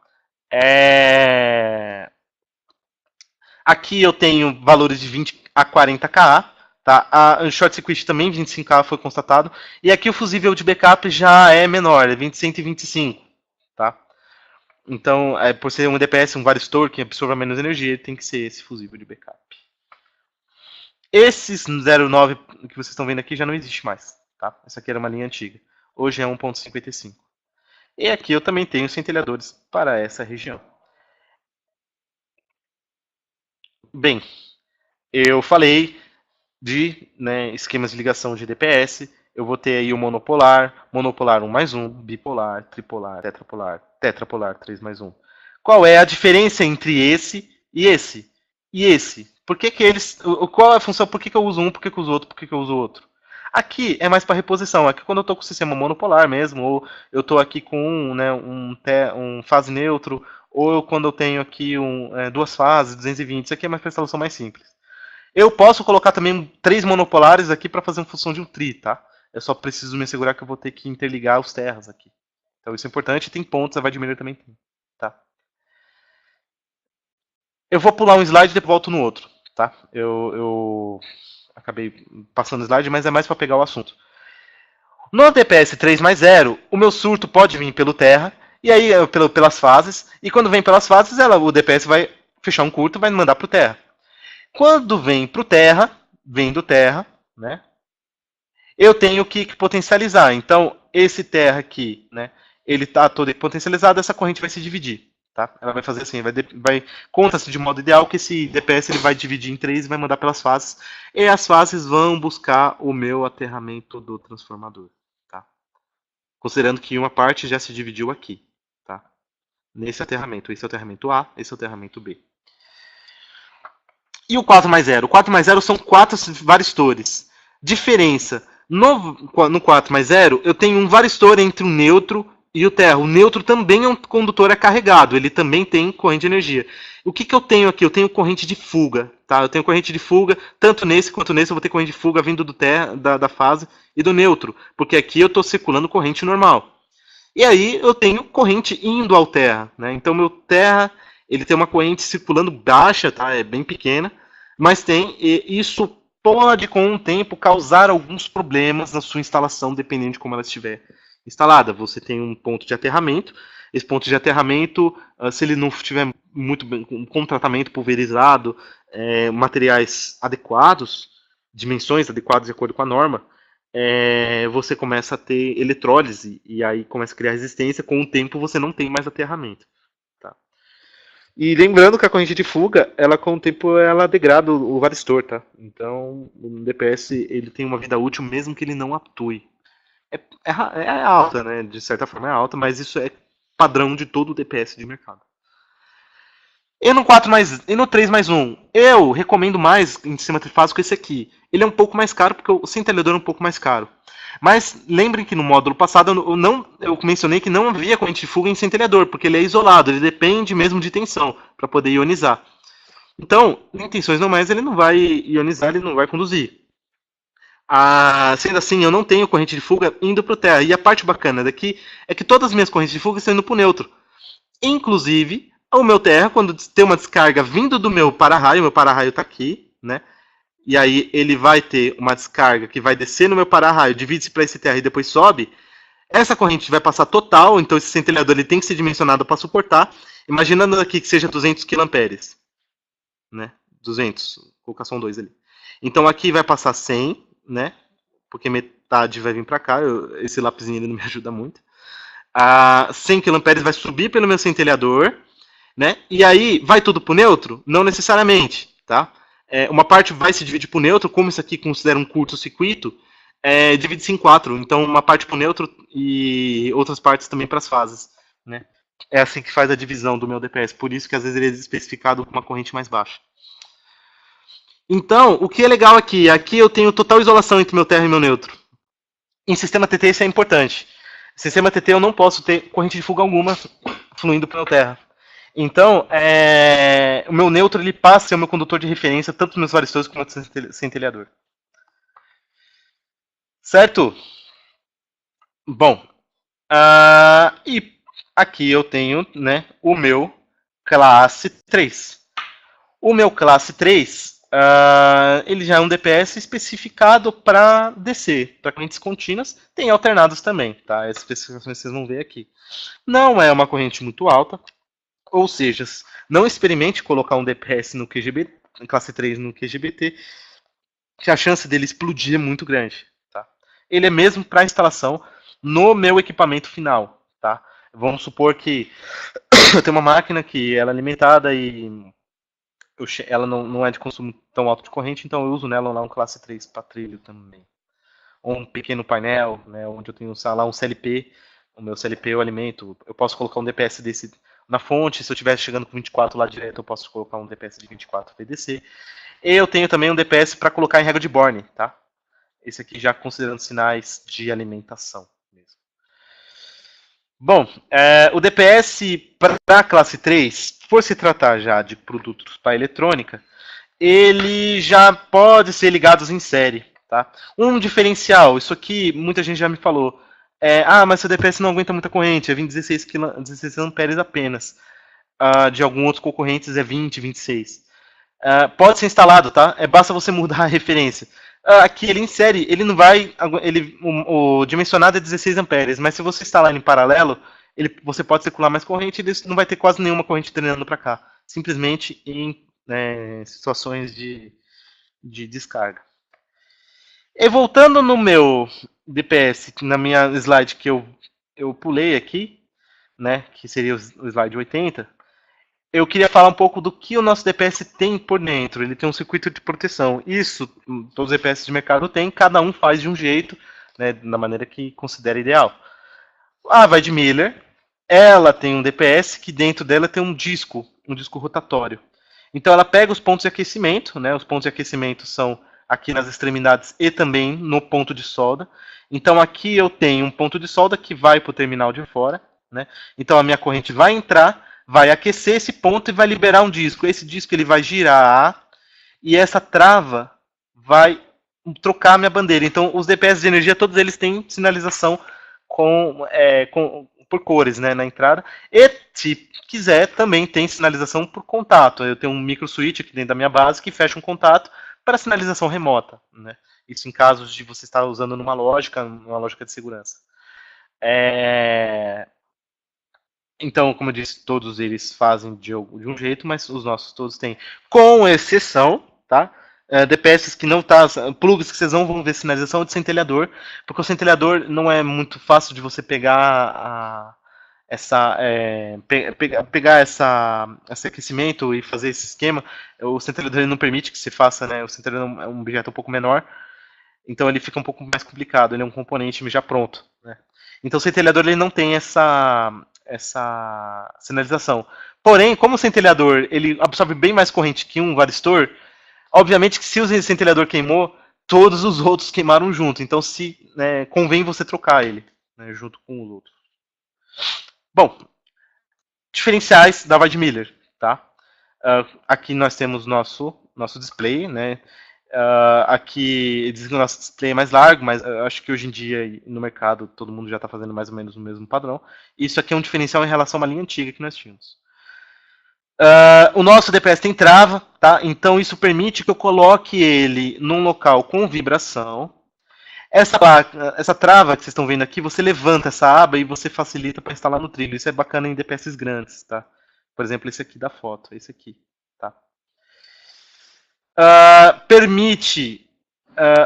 Aqui eu tenho valores de 20 a 40 kA. Tá? A short circuit também 25 kA foi constatado. E aqui o fusível de backup já é menor, é 125. Tá? Então, por ser um DPS, um varistor que absorva menos energia, tem que ser esse fusível de backup. Esses 0,9 que vocês estão vendo aqui já não existe mais. Tá? Essa aqui era uma linha antiga. Hoje é 1,55. E aqui eu também tenho centelhadores para essa região. Bem, eu falei de esquemas de ligação de DPS. Eu vou ter aí o monopolar, monopolar 1+1, bipolar, tripolar, tetrapolar, tetrapolar 3+1. Qual é a diferença entre esse e esse? E esse? Por que eles? Qual é a função? Por que eu uso um? Por que eu uso outro? Por que eu uso outro? Aqui é mais para reposição. Aqui quando eu estou com o sistema monopolar mesmo, ou eu estou aqui com um fase neutro, ou quando eu tenho aqui duas fases, 220. Isso aqui é mais para instalação mais simples. Eu posso colocar também 3 monopolares aqui para fazer uma função de um tri, tá? Eu só preciso me assegurar que eu vou ter que interligar os terras aqui. Então isso é importante. Tem pontos, a vai diminuir também tem. Tá? Eu vou pular um slide e depois volto no outro. Tá? Eu acabei passando o slide, mas é mais para pegar o assunto. No DPS 3+0, o meu surto pode vir pelo terra, e aí pelas fases, e quando vem pelas fases, o DPS vai fechar um curto e vai mandar para o terra. Quando vem para o terra, vem do terra, né? Eu tenho que potencializar. Então, esse terra aqui, né? Ele está todo potencializado, essa corrente vai se dividir. Tá? Ela vai fazer assim, conta-se de modo ideal que esse DPS ele vai dividir em 3 e vai mandar pelas fases. E as fases vão buscar o meu aterramento do transformador. Tá? Considerando que uma parte já se dividiu aqui. Tá? Nesse aterramento. Esse é o aterramento A, esse é o aterramento B. E o 4+0? O 4+0 são 4 varistores. Diferença. No 4+0, eu tenho um varistor entre o neutro e o terra. O neutro também é um condutor carregado. Ele também tem corrente de energia. O que eu tenho aqui? Eu tenho corrente de fuga. Tá? Eu tenho corrente de fuga. Tanto nesse quanto nesse eu vou ter corrente de fuga vindo do terra, da fase e do neutro. Porque aqui eu estou circulando corrente normal. E aí eu tenho corrente indo ao terra. Né? Então meu terra ele tem uma corrente circulando baixa. Tá? É bem pequena. Mas isso pode, com o tempo, causar alguns problemas na sua instalação, dependendo de como ela estiver instalada. Você tem um ponto de aterramento. Esse ponto de aterramento, se ele não estiver muito bem, com tratamento pulverizado, materiais adequados, dimensões adequadas de acordo com a norma, você começa a ter eletrólise e aí começa a criar resistência. Com o tempo, você não tem mais aterramento. Tá? E lembrando que a corrente de fuga, ela com o tempo ela degrada o varistor, tá? Então, o DPS ele tem uma vida útil mesmo que ele não atue. É alta, né? De certa forma é alta, mas isso é padrão de todo o DPS de mercado. E no 3+1, eu recomendo mais em sistema trifásico esse aqui. Ele é um pouco mais caro porque o centelhador é um pouco mais caro. Mas lembrem que no módulo passado eu mencionei que não havia corrente de fuga em centelhador, porque ele é isolado, ele depende mesmo de tensão para poder ionizar. Então, em tensões normais ele não vai ionizar, ele não vai conduzir. Sendo assim, eu não tenho corrente de fuga indo para o terra. E a parte bacana daqui é que todas as minhas correntes de fuga estão indo para o neutro. Inclusive, o meu terra, quando tem uma descarga vindo do meu para-raio está aqui, né? E aí ele vai ter uma descarga que vai descer no meu para-raio, divide-se para esse terra e depois sobe. Essa corrente vai passar total, então esse centelhador ele tem que ser dimensionado para suportar. Imaginando aqui que seja 200 kA, né? 200, colocação 2 ali. Então aqui vai passar 100, né? Porque metade vai vir para cá, esse lapisinho ele não me ajuda muito. 100 kA vai subir pelo meu centelhador, né? E aí vai tudo para o neutro? Não necessariamente, tá? Uma parte vai se dividir para o neutro, como isso aqui considera um curto-circuito, divide-se em 4. Então uma parte para o neutro e outras partes também para as fases, né? É assim que faz a divisão do meu DPS, por isso que às vezes ele é especificado com uma corrente mais baixa. Então, o que é legal aqui eu tenho total isolação entre meu terra e meu neutro. Em sistema TT isso é importante. Em sistema TT eu não posso ter corrente de fuga alguma fluindo para meu terra. Então, o meu neutro ele passa a ser o meu condutor de referência, tanto nos meus varistores quanto no centelhador. Certo? Bom, e aqui eu tenho, né, o meu classe 3. O meu classe 3, ele já é um DPS especificado para DC, para correntes contínuas, tem alternados também, tá? As especificações vocês vão ver aqui. Não é uma corrente muito alta, ou seja, não experimente colocar um DPS no QGB, classe 3 no QGBT, que a chance dele explodir é muito grande, tá? Ele é mesmo para instalação no meu equipamento final, tá? Vamos supor que eu tenho uma máquina que ela é limitada e ela não é de consumo tão alto de corrente, então eu uso nela lá um classe 3 para trilho também. Ou um pequeno painel, né, onde eu tenho lá um CLP, o meu CLP eu alimento, eu posso colocar um DPS desse na fonte, se eu estiver chegando com 24 lá direto, eu posso colocar um DPS de 24 VDC. E eu tenho também um DPS para colocar em régua de Borne, tá? Esse aqui já considerando sinais de alimentação mesmo. Bom, o DPS para a classe 3, por se tratar já de produtos para eletrônica, ele já pode ser ligado em série, tá? Um diferencial, isso aqui muita gente já me falou, mas seu DPS não aguenta muita corrente, é 16 amperes apenas. De alguns outros concorrentes é 20, 26. Pode ser instalado, tá? Basta você mudar a referência. Aqui ele insere, ele não vai. O dimensionado é 16 amperes, mas se você instalar ele em paralelo, você pode circular mais corrente e ele não vai ter quase nenhuma corrente treinando para cá. Simplesmente em situações de descarga. E voltando no meu DPS, na minha slide que eu pulei aqui, né, que seria o slide 80, eu queria falar um pouco do que o nosso DPS tem por dentro. Ele tem um circuito de proteção. Isso todos os DPS de mercado têm, cada um faz de um jeito, né, da maneira que considera ideal. A Weidmiller, ela tem um DPS que dentro dela tem um disco rotatório. Então ela pega os pontos de aquecimento, né, os pontos de aquecimento são aqui nas extremidades e também no ponto de solda. Então aqui eu tenho um ponto de solda que vai para o terminal de fora, né? Então a minha corrente vai entrar, vai aquecer esse ponto e vai liberar um disco. Esse disco ele vai girar e essa trava vai trocar a minha bandeira. Então os DPS de energia todos eles têm sinalização por cores, né, na entrada. E se quiser também tem sinalização por contato. Eu tenho um micro switch aqui dentro da minha base que fecha um contato para sinalização remota, né? Isso em casos de você estar usando numa lógica de segurança. Então, como eu disse, todos eles fazem de um jeito, mas os nossos todos têm. Com exceção, tá? DPS que não tá. Plugs que vocês não vão ver sinalização de centelhador, porque o centelhador não é muito fácil de você pegar pegar esse aquecimento e fazer esse esquema. O centelhador não permite que se faça, né? O centelhador é um objeto um pouco menor, então ele fica um pouco mais complicado. Ele é um componente já pronto, né? Então o centelhador ele não tem essa sinalização. Porém, como o centelhador ele absorve bem mais corrente que um varistor, obviamente que se o centelhador queimou, todos os outros queimaram junto. Então, convém você trocar ele, né, junto com o outro. Bom, diferenciais da Weidmiller, tá? Aqui nós temos nosso display, né? Aqui dizem que o nosso display é mais largo, mas eu acho que hoje em dia no mercado todo mundo já está fazendo mais ou menos o mesmo padrão. Isso aqui é um diferencial em relação a uma linha antiga que nós tínhamos. O nosso DPS tem trava, tá? Então isso permite que eu coloque ele num local com vibração. Essa trava que vocês estão vendo aqui, você levanta essa aba e você facilita para instalar no trilho. Isso é bacana em DPS grandes, tá? Por exemplo, esse aqui da foto, esse aqui, tá? Permite.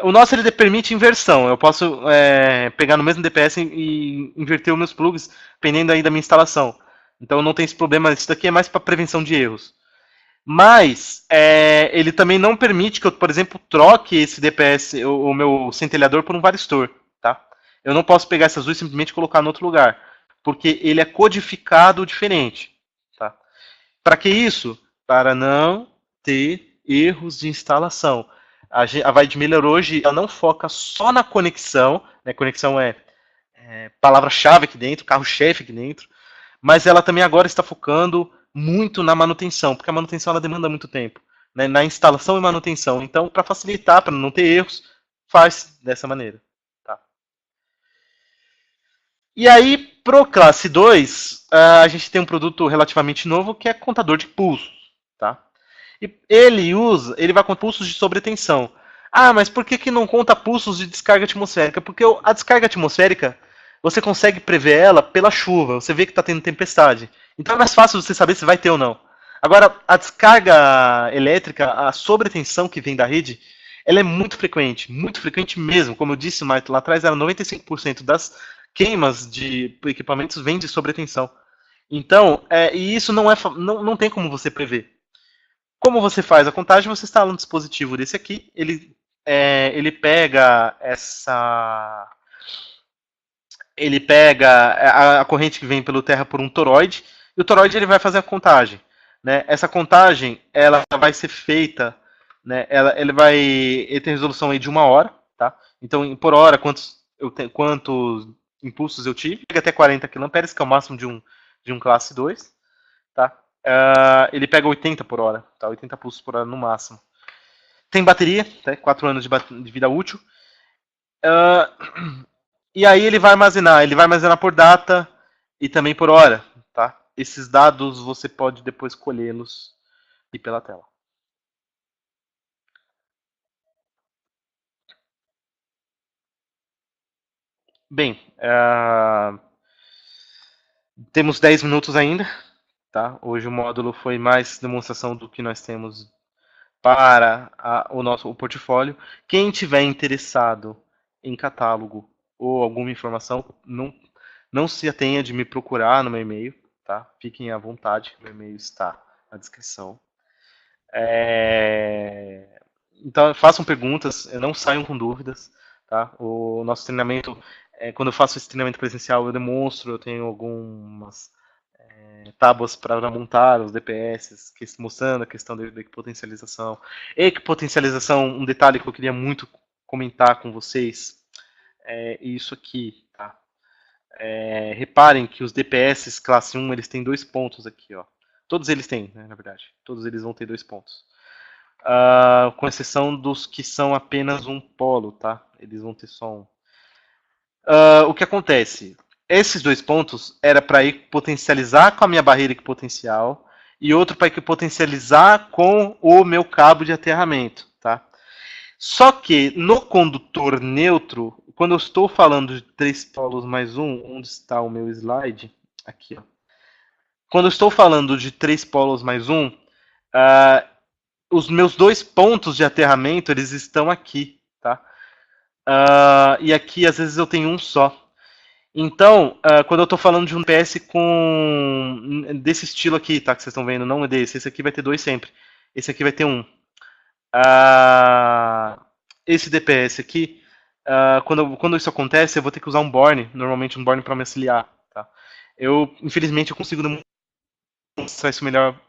O nosso ele permite inversão. Eu posso pegar no mesmo DPS e inverter os meus plugs, dependendo aí da minha instalação. Então não tem esse problema. Isso daqui é mais para prevenção de erros. Mas ele também não permite que eu, por exemplo, troque esse DPS, o meu centelhador, por um varistor. Tá? Eu não posso pegar essa azul e simplesmente colocar em outro lugar. Porque ele é codificado diferente. Tá? Para que isso? Para não ter erros de instalação. A Weidmiller hoje ela não foca só na conexão, né? Conexão é palavra-chave aqui dentro, carro-chefe aqui dentro, mas ela também agora está focando muito na manutenção, porque a manutenção ela demanda muito tempo, né? Na instalação e manutenção. Então, para facilitar, para não ter erros, faz dessa maneira. Tá? E aí, pro classe 2, a gente tem um produto relativamente novo que é contador de pulsos. Tá? E ele vai com pulsos de sobretensão. Ah, mas por que não conta pulsos de descarga atmosférica? Porque a descarga atmosférica, você consegue prever ela pela chuva. Você vê que está tendo tempestade. Então é mais fácil você saber se vai ter ou não. Agora, a descarga elétrica, a sobretensão que vem da rede, ela é muito frequente mesmo. Como eu disse, Maito, lá atrás era 95% das queimas de equipamentos vêm de sobretensão. Então, e isso não tem como você prever. Como você faz a contagem? Você instala um dispositivo desse aqui, ele pega a corrente que vem pelo terra por um toroide, e o toroide ele vai fazer a contagem. Né? Essa contagem ela vai ser feita, né? Ele tem resolução aí de 1 hora, tá? Então, por hora, quantos impulsos eu tive? Chega até 40 kA, que é o máximo de um classe 2. Tá? Ele pega 80 por hora, tá? 80 pulsos por hora no máximo. Tem bateria, tá? 4 anos de vida útil. E aí ele vai armazenar por data e também por hora. Tá? Esses dados você pode depois colhê-los e pela tela. Bem, temos 10 minutos ainda. Tá? Hoje o módulo foi mais demonstração do que nós temos para o portfólio. Quem tiver interessado em catálogo ou alguma informação, não se atenha de me procurar no meu e-mail, tá? Fiquem à vontade, meu e-mail está na descrição. Então, façam perguntas, não saiam com dúvidas, tá? O nosso treinamento, quando eu faço esse treinamento presencial, eu demonstro, eu tenho algumas tábuas para montar os DPS, mostrando a questão da equipotencialização. Equipotencialização, um detalhe que eu queria muito comentar com vocês, é isso aqui, tá? Reparem que os DPS classe 1, eles têm 2 pontos aqui, ó. Todos eles têm, né, na verdade. Todos eles vão ter 2 pontos. Com exceção dos que são apenas um polo, tá? Eles vão ter só um. O que acontece? Esses 2 pontos era para potencializar com a minha barreira equipotencial e outro para potencializar com o meu cabo de aterramento, tá? Só que no condutor neutro, quando eu estou falando de 3 polos mais um, onde está o meu slide? Aqui, ó. Quando eu estou falando de 3 polos mais um, os meus 2 pontos de aterramento, eles estão aqui, tá? E aqui, às vezes, eu tenho um só. Então, quando eu estou falando de um DPS desse estilo aqui, tá? Que vocês estão vendo, não é desse. Esse aqui vai ter 2 sempre. Esse aqui vai ter 1. Esse DPS aqui, quando isso acontece, eu vou ter que usar um Borne, normalmente um Borne para me auxiliar. Tá? Infelizmente, eu consigo demonstrar isso melhor.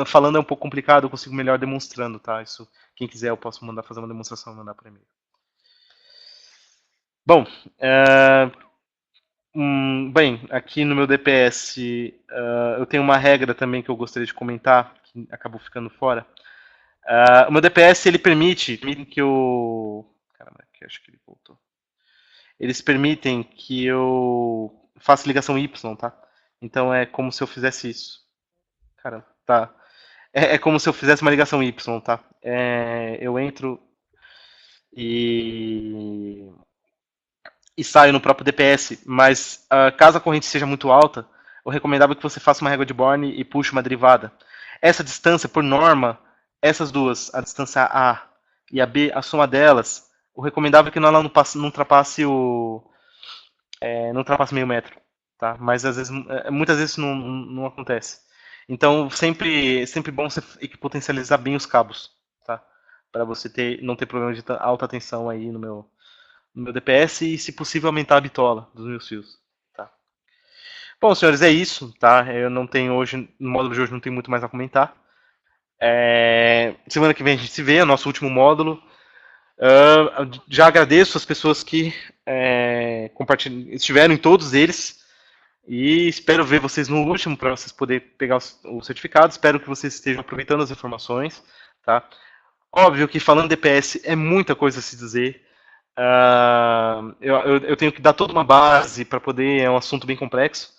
Falando é um pouco complicado, eu consigo melhor demonstrando, tá? Isso, quem quiser, eu posso mandar fazer uma demonstração e mandar para e-mail. Bom, bem, aqui no meu DPS eu tenho uma regra também que eu gostaria de comentar, que acabou ficando fora. O meu DPS ele permite que eu. Caramba, aqui acho que ele voltou. Eles permitem que eu faça ligação Y, tá? Então é como se eu fizesse isso. Caramba, tá. É como se eu fizesse uma ligação Y, tá? Eu entro e, e saio no próprio DPS, mas caso a corrente seja muito alta, o recomendável é que você faça uma régua de Born e puxe uma derivada. Essa distância, por norma, essas duas, a distância A e a B, a soma delas, o recomendável é que ela não ultrapasse não ultrapasse meio metro, tá? Mas às vezes, muitas vezes não acontece. Então, sempre bom você potencializar bem os cabos, tá? Para você não ter problema de alta tensão aí no meu DPS e, se possível, aumentar a bitola dos meus fios, tá? Bom, senhores, é isso, tá? Eu não tenho hoje, no módulo de hoje não tem muito mais a comentar. Semana que vem a gente se vê, é o nosso último módulo. Já agradeço as pessoas que estiveram em todos eles e espero ver vocês no último para vocês poderem pegar o certificado. Espero que vocês estejam aproveitando as informações, tá? Óbvio que falando de DPS é muita coisa a se dizer. Eu tenho que dar toda uma base para poder, é um assunto bem complexo.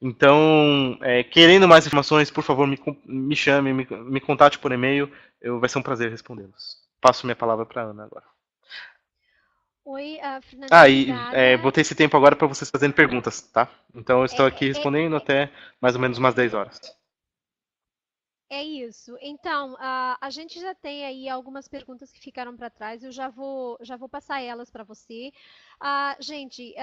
Então, querendo mais informações, por favor, me chame, me contate por e-mail. Vai ser um prazer respondê-los. Passo minha palavra para a Ana agora. Oi, Fernanda, obrigada. Vou ter esse tempo agora para vocês fazerem perguntas, tá? Então, eu estou aqui respondendo até mais ou menos umas 10 horas. É isso. Então, a gente já tem aí algumas perguntas que ficaram para trás. Eu já vou passar elas para você. Gente,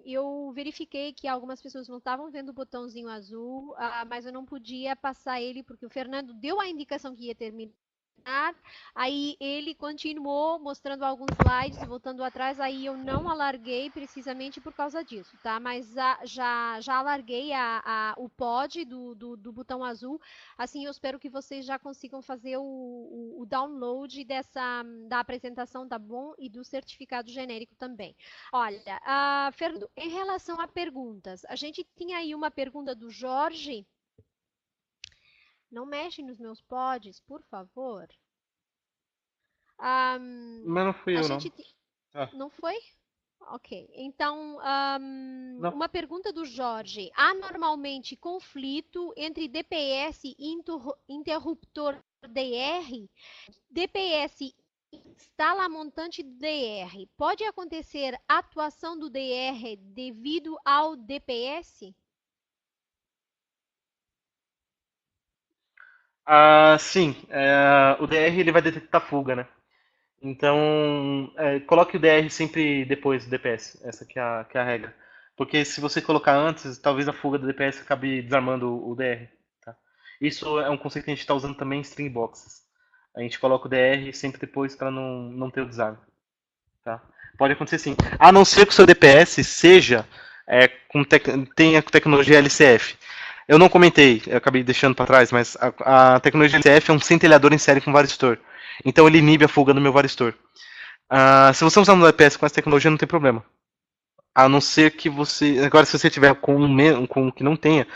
eu verifiquei que algumas pessoas não estavam vendo o botãozinho azul, mas eu não podia passar ele porque o Fernando deu a indicação que ia terminar. Aí ele continuou mostrando alguns slides, voltando atrás, aí eu não alarguei precisamente por causa disso, tá? Mas já alarguei o pod do botão azul, assim eu espero que vocês já consigam fazer o download da apresentação, tá bom? E do certificado genérico também. Olha, Fernando, em relação a perguntas, a gente tinha aí uma pergunta do Jorge. Não mexe nos meus pods, por favor. Mas não fui eu, não. Não foi? Ok. Então, uma pergunta do Jorge. Há normalmente conflito entre DPS e interruptor DR? DPS instala montante do DR. Pode acontecer atuação do DR devido ao DPS? Sim, o DR ele vai detectar fuga, né? Então, coloque o DR sempre depois do DPS, essa que é a regra. Porque se você colocar antes, talvez a fuga do DPS acabe desarmando o DR. Tá? Isso é um conceito que a gente está usando também em string boxes. A gente coloca o DR sempre depois para não ter o desarme. Tá? Pode acontecer sim. A não ser que o seu DPS seja tenha tecnologia LCF. Eu não comentei, eu acabei deixando para trás, mas a tecnologia LCF é um centelhador em série com varistor. Então ele inibe a fuga do meu varistor. Se você usar um DPS com essa tecnologia, não tem problema. A não ser que você. Agora, se você tiver com um que não tenha,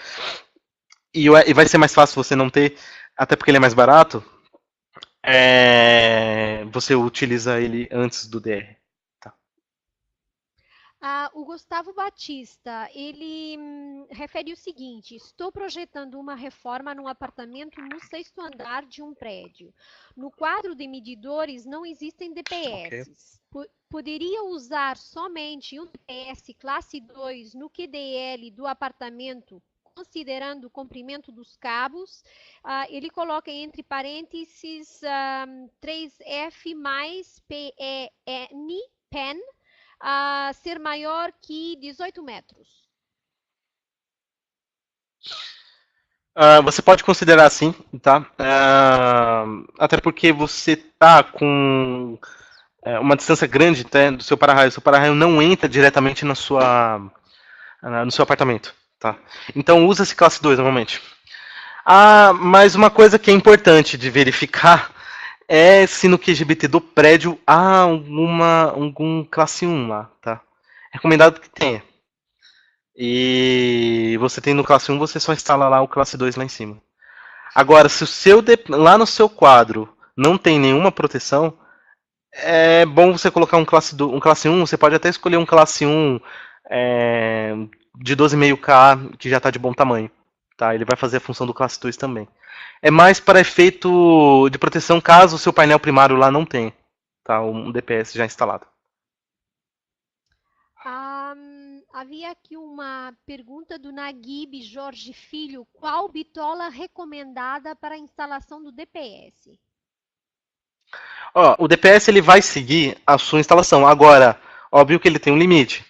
e vai ser mais fácil você não ter, até porque ele é mais barato, você utiliza ele antes do DR. O Gustavo Batista, ele refere o seguinte: estou projetando uma reforma num apartamento no 6º andar de um prédio. No quadro de medidores não existem DPS. Okay. Poderia usar somente um DPS classe 2 no QDL do apartamento, considerando o comprimento dos cabos. Ele coloca entre parênteses 3F mais PEN, ser maior que 18 metros. Você pode considerar assim, tá? Até porque você está com uma distância grande, tá, do seu para-raio. O seu para-raio não entra diretamente no seu apartamento, tá? Então usa esse classe 2 normalmente. Mas uma coisa que é importante de verificar é se no QGBT do prédio há algum classe 1 lá, tá? É recomendado que tenha. E você tem no classe 1, você só instala lá o classe 2 lá em cima. Agora, se lá no seu quadro não tem nenhuma proteção, é bom você colocar um classe 1, você pode até escolher um classe 1 é, de 12,5K, que já está de bom tamanho. Tá? Ele vai fazer a função do classe 2 também. É mais para efeito de proteção caso o seu painel primário lá não tenha, tá? Um DPS já instalado. Havia aqui uma pergunta do Naguib Jorge Filho. Qual bitola recomendada para a instalação do DPS? Ó, o DPS ele vai seguir a sua instalação. Agora, óbvio que ele tem um limite.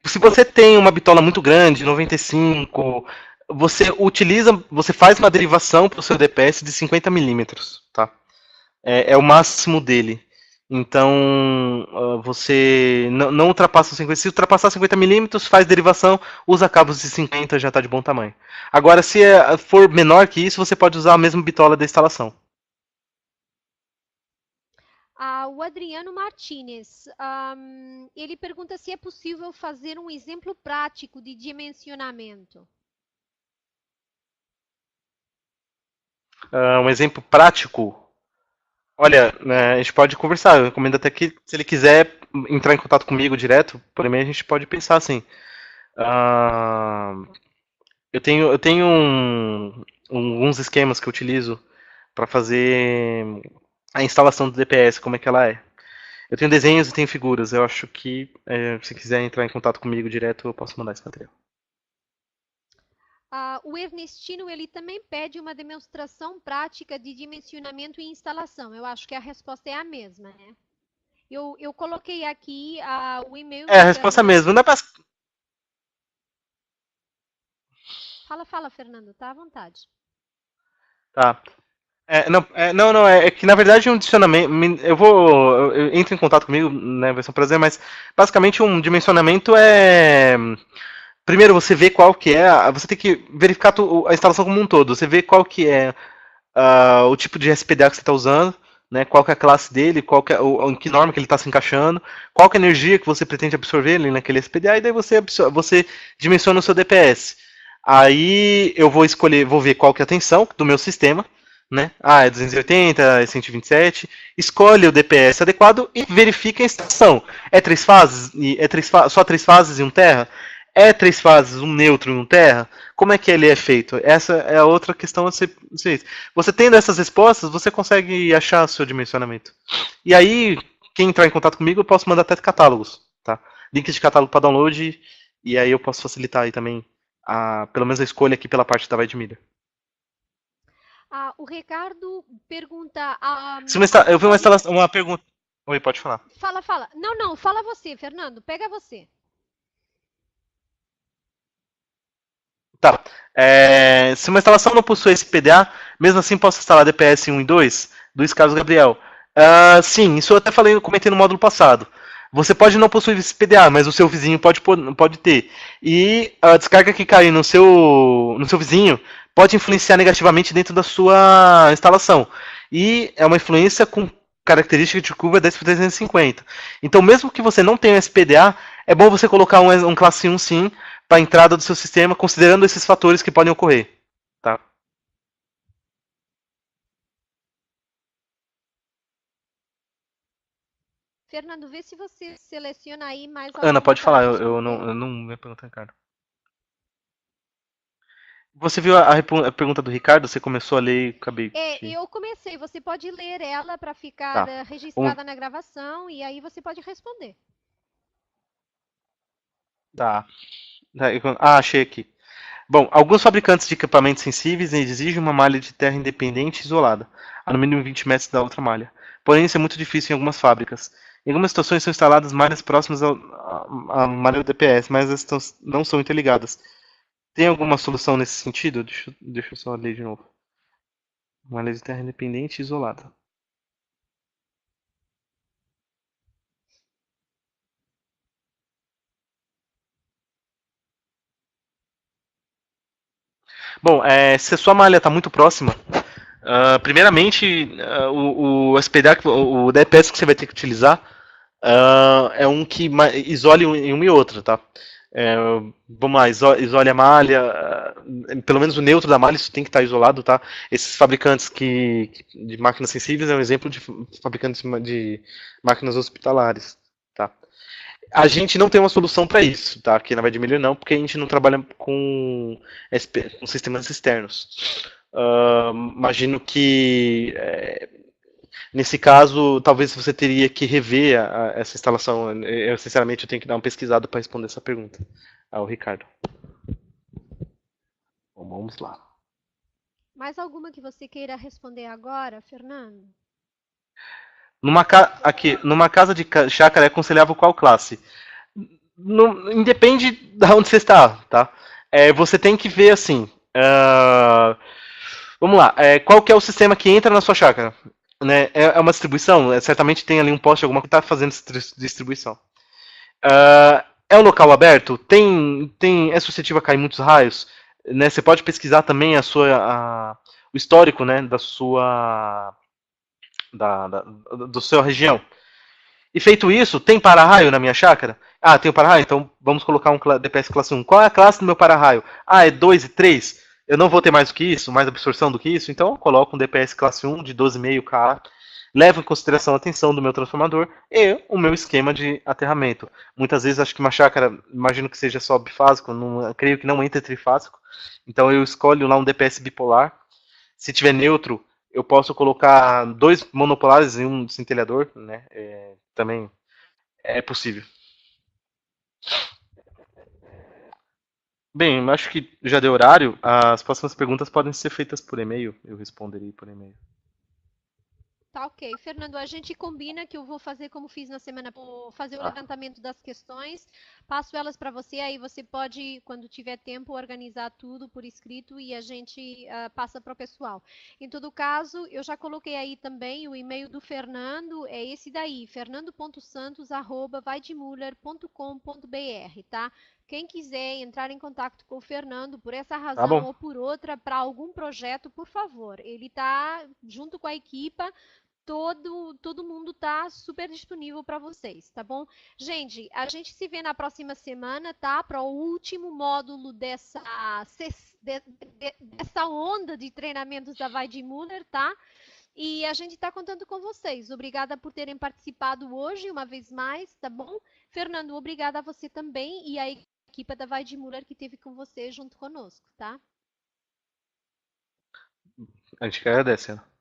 Se você tem uma bitola muito grande, 95, você faz uma derivação para o seu DPS de 50 milímetros, tá? É o máximo dele. Então, você não ultrapassa os 50. Se ultrapassar 50 milímetros, faz derivação, usa cabos de 50, já está de bom tamanho. Agora, se for menor que isso, você pode usar a mesma bitola da instalação. O Adriano Martinez, ele pergunta se é possível fazer um exemplo prático de dimensionamento. Um exemplo prático. Olha, a gente pode conversar. Eu recomendo até que, se ele quiser entrar em contato comigo direto, por e-mail, a gente pode pensar assim. Eu tenho alguns esquemas que eu utilizo para fazer a instalação do DPS, como é que ela é. Eu tenho desenhos e tenho figuras. Eu acho que, se quiser entrar em contato comigo direto, eu posso mandar esse material. O Ernestino, ele também pede uma demonstração prática de dimensionamento e instalação. Eu acho que a resposta é a mesma, né? Eu coloquei aqui o e-mail. A resposta é a mesma. Não é pra... Fala, Fernando, tá à vontade. Tá. Não, é que na verdade um dimensionamento. Entre em contato comigo, né? Vai ser um prazer, mas basicamente um dimensionamento é. Primeiro você vê qual que é. Você tem que verificar a instalação como um todo. Você vê qual que é o tipo de SPDA que você está usando, né? Qual que é a classe dele, em que norma que ele está se encaixando, qual que é a energia que você pretende absorver ali naquele SPDA, e daí você dimensiona o seu DPS. Aí eu vou ver qual que é a tensão do meu sistema, né? É 280, é 127. Escolhe o DPS adequado e verifica a instalação. É três fases? Só 3 fases e um terra? É 3 fases, um neutro e um terra? Como é que ele é feito? Essa é a outra questão a ser. Você tendo essas respostas, você consegue achar o seu dimensionamento. E aí, quem entrar em contato comigo, eu posso mandar até catálogos, tá? Links de catálogo para download, e aí eu posso facilitar aí também, pelo menos a escolha aqui pela parte da Widemídia. O Ricardo pergunta. Eu vi uma pergunta. Oi, pode falar. Fala. Não, fala você, Fernando. Pega você. Tá. Se uma instalação não possui SPDA, mesmo assim posso instalar DPS 1 e 2? Luiz Carlos Gabriel. Sim, isso eu até comentei no módulo passado. Você pode não possuir SPDA, mas o seu vizinho pode ter. E a descarga que cair no seu vizinho pode influenciar negativamente dentro da sua instalação. E é uma influência com característica de curva 10 por 350. Então, mesmo que você não tenha SPDA, é bom você colocar um classe 1 sim, para a entrada do seu sistema, considerando esses fatores que podem ocorrer. Tá? Fernando, vê se você seleciona aí mais Ana, pode falar, eu não ia perguntar, Ricardo. Você viu a pergunta do Ricardo? Você começou a ler e acabei. Eu comecei. Você pode ler ela para ficar registrada na gravação e aí você pode responder. Tá. Achei aqui. Bom, alguns fabricantes de equipamentos sensíveis exigem uma malha de terra independente e isolada, a no mínimo 20 metros da outra malha. Porém, isso é muito difícil em algumas fábricas. Em algumas situações são instaladas malhas próximas à malha do DPS, mas estas não são interligadas. Tem alguma solução nesse sentido? Deixa eu só ler de novo. Malha de terra independente e isolada. Bom, se a sua malha está muito próxima, primeiramente, o SPDA, o DPS que você vai ter que utilizar é um que isole em uma e outra, tá? É, vamos lá, isole a malha, pelo menos o neutro da malha, isso tem que estar isolado, tá? Esses fabricantes de máquinas sensíveis é um exemplo de fabricantes de máquinas hospitalares, tá? A gente não tem uma solução para isso, tá? Aqui na Vai de Milho não, porque a gente não trabalha com sistemas externos. Imagino que nesse caso, talvez você teria que rever essa instalação. Eu, sinceramente, eu tenho que dar uma pesquisada para responder essa pergunta ao Ricardo. Bom, vamos lá. Mais alguma que você queira responder agora, Fernando? Numa casa de chácara é aconselhável qual classe? Não, independe de onde você está, tá? Você tem que ver assim. Vamos lá. Qual que é o sistema que entra na sua chácara? Né? É uma distribuição? Certamente tem ali um poste, alguma coisa que está fazendo essa distribuição. É um local aberto? É suscetível a cair muitos raios? Né? Você pode pesquisar também o histórico, né, do sua região. E feito isso, tem para-raio na minha chácara? Ah, tem o para-raio, então vamos colocar um DPS classe 1. Qual é a classe do meu para-raio? Ah, é 2 e 3. Eu não vou ter mais do que isso, mais absorção do que isso, então eu coloco um DPS classe 1 de 12,5k. Levo em consideração a tensão do meu transformador e o meu esquema de aterramento. Muitas vezes acho que uma chácara, imagino que seja só bifásico, não, creio que não entre trifásico. Então eu escolho lá um DPS bipolar. Se tiver neutro, eu posso colocar dois monopolares e um centelhador, né? Também é possível. Bem, acho que já deu horário. As próximas perguntas podem ser feitas por e-mail. Eu responderei por e-mail. Tá ok. Fernando, a gente combina que eu vou fazer como fiz na semana, vou fazer o Tá. levantamento das questões, passo elas para você, aí você pode, quando tiver tempo, organizar tudo por escrito e a gente passa para o pessoal. Em todo caso, eu já coloquei aí também o e-mail do Fernando, é esse daí, fernando.santos@vaidemuller.com.br, tá? Quem quiser entrar em contato com o Fernando por essa Tá razão bom. ou por outra, para algum projeto, por favor, ele está junto com a equipa, todo mundo tá super disponível para vocês, tá bom? Gente, a gente se vê na próxima semana, tá? Para o último módulo dessa onda de treinamentos da Vai de Muller, tá? E a gente está contando com vocês. Obrigada por terem participado hoje, uma vez mais, tá bom? Fernando, obrigada a você também e a equipe da Vai de Muller que esteve com você junto conosco, tá? A gente que agradece, Ana.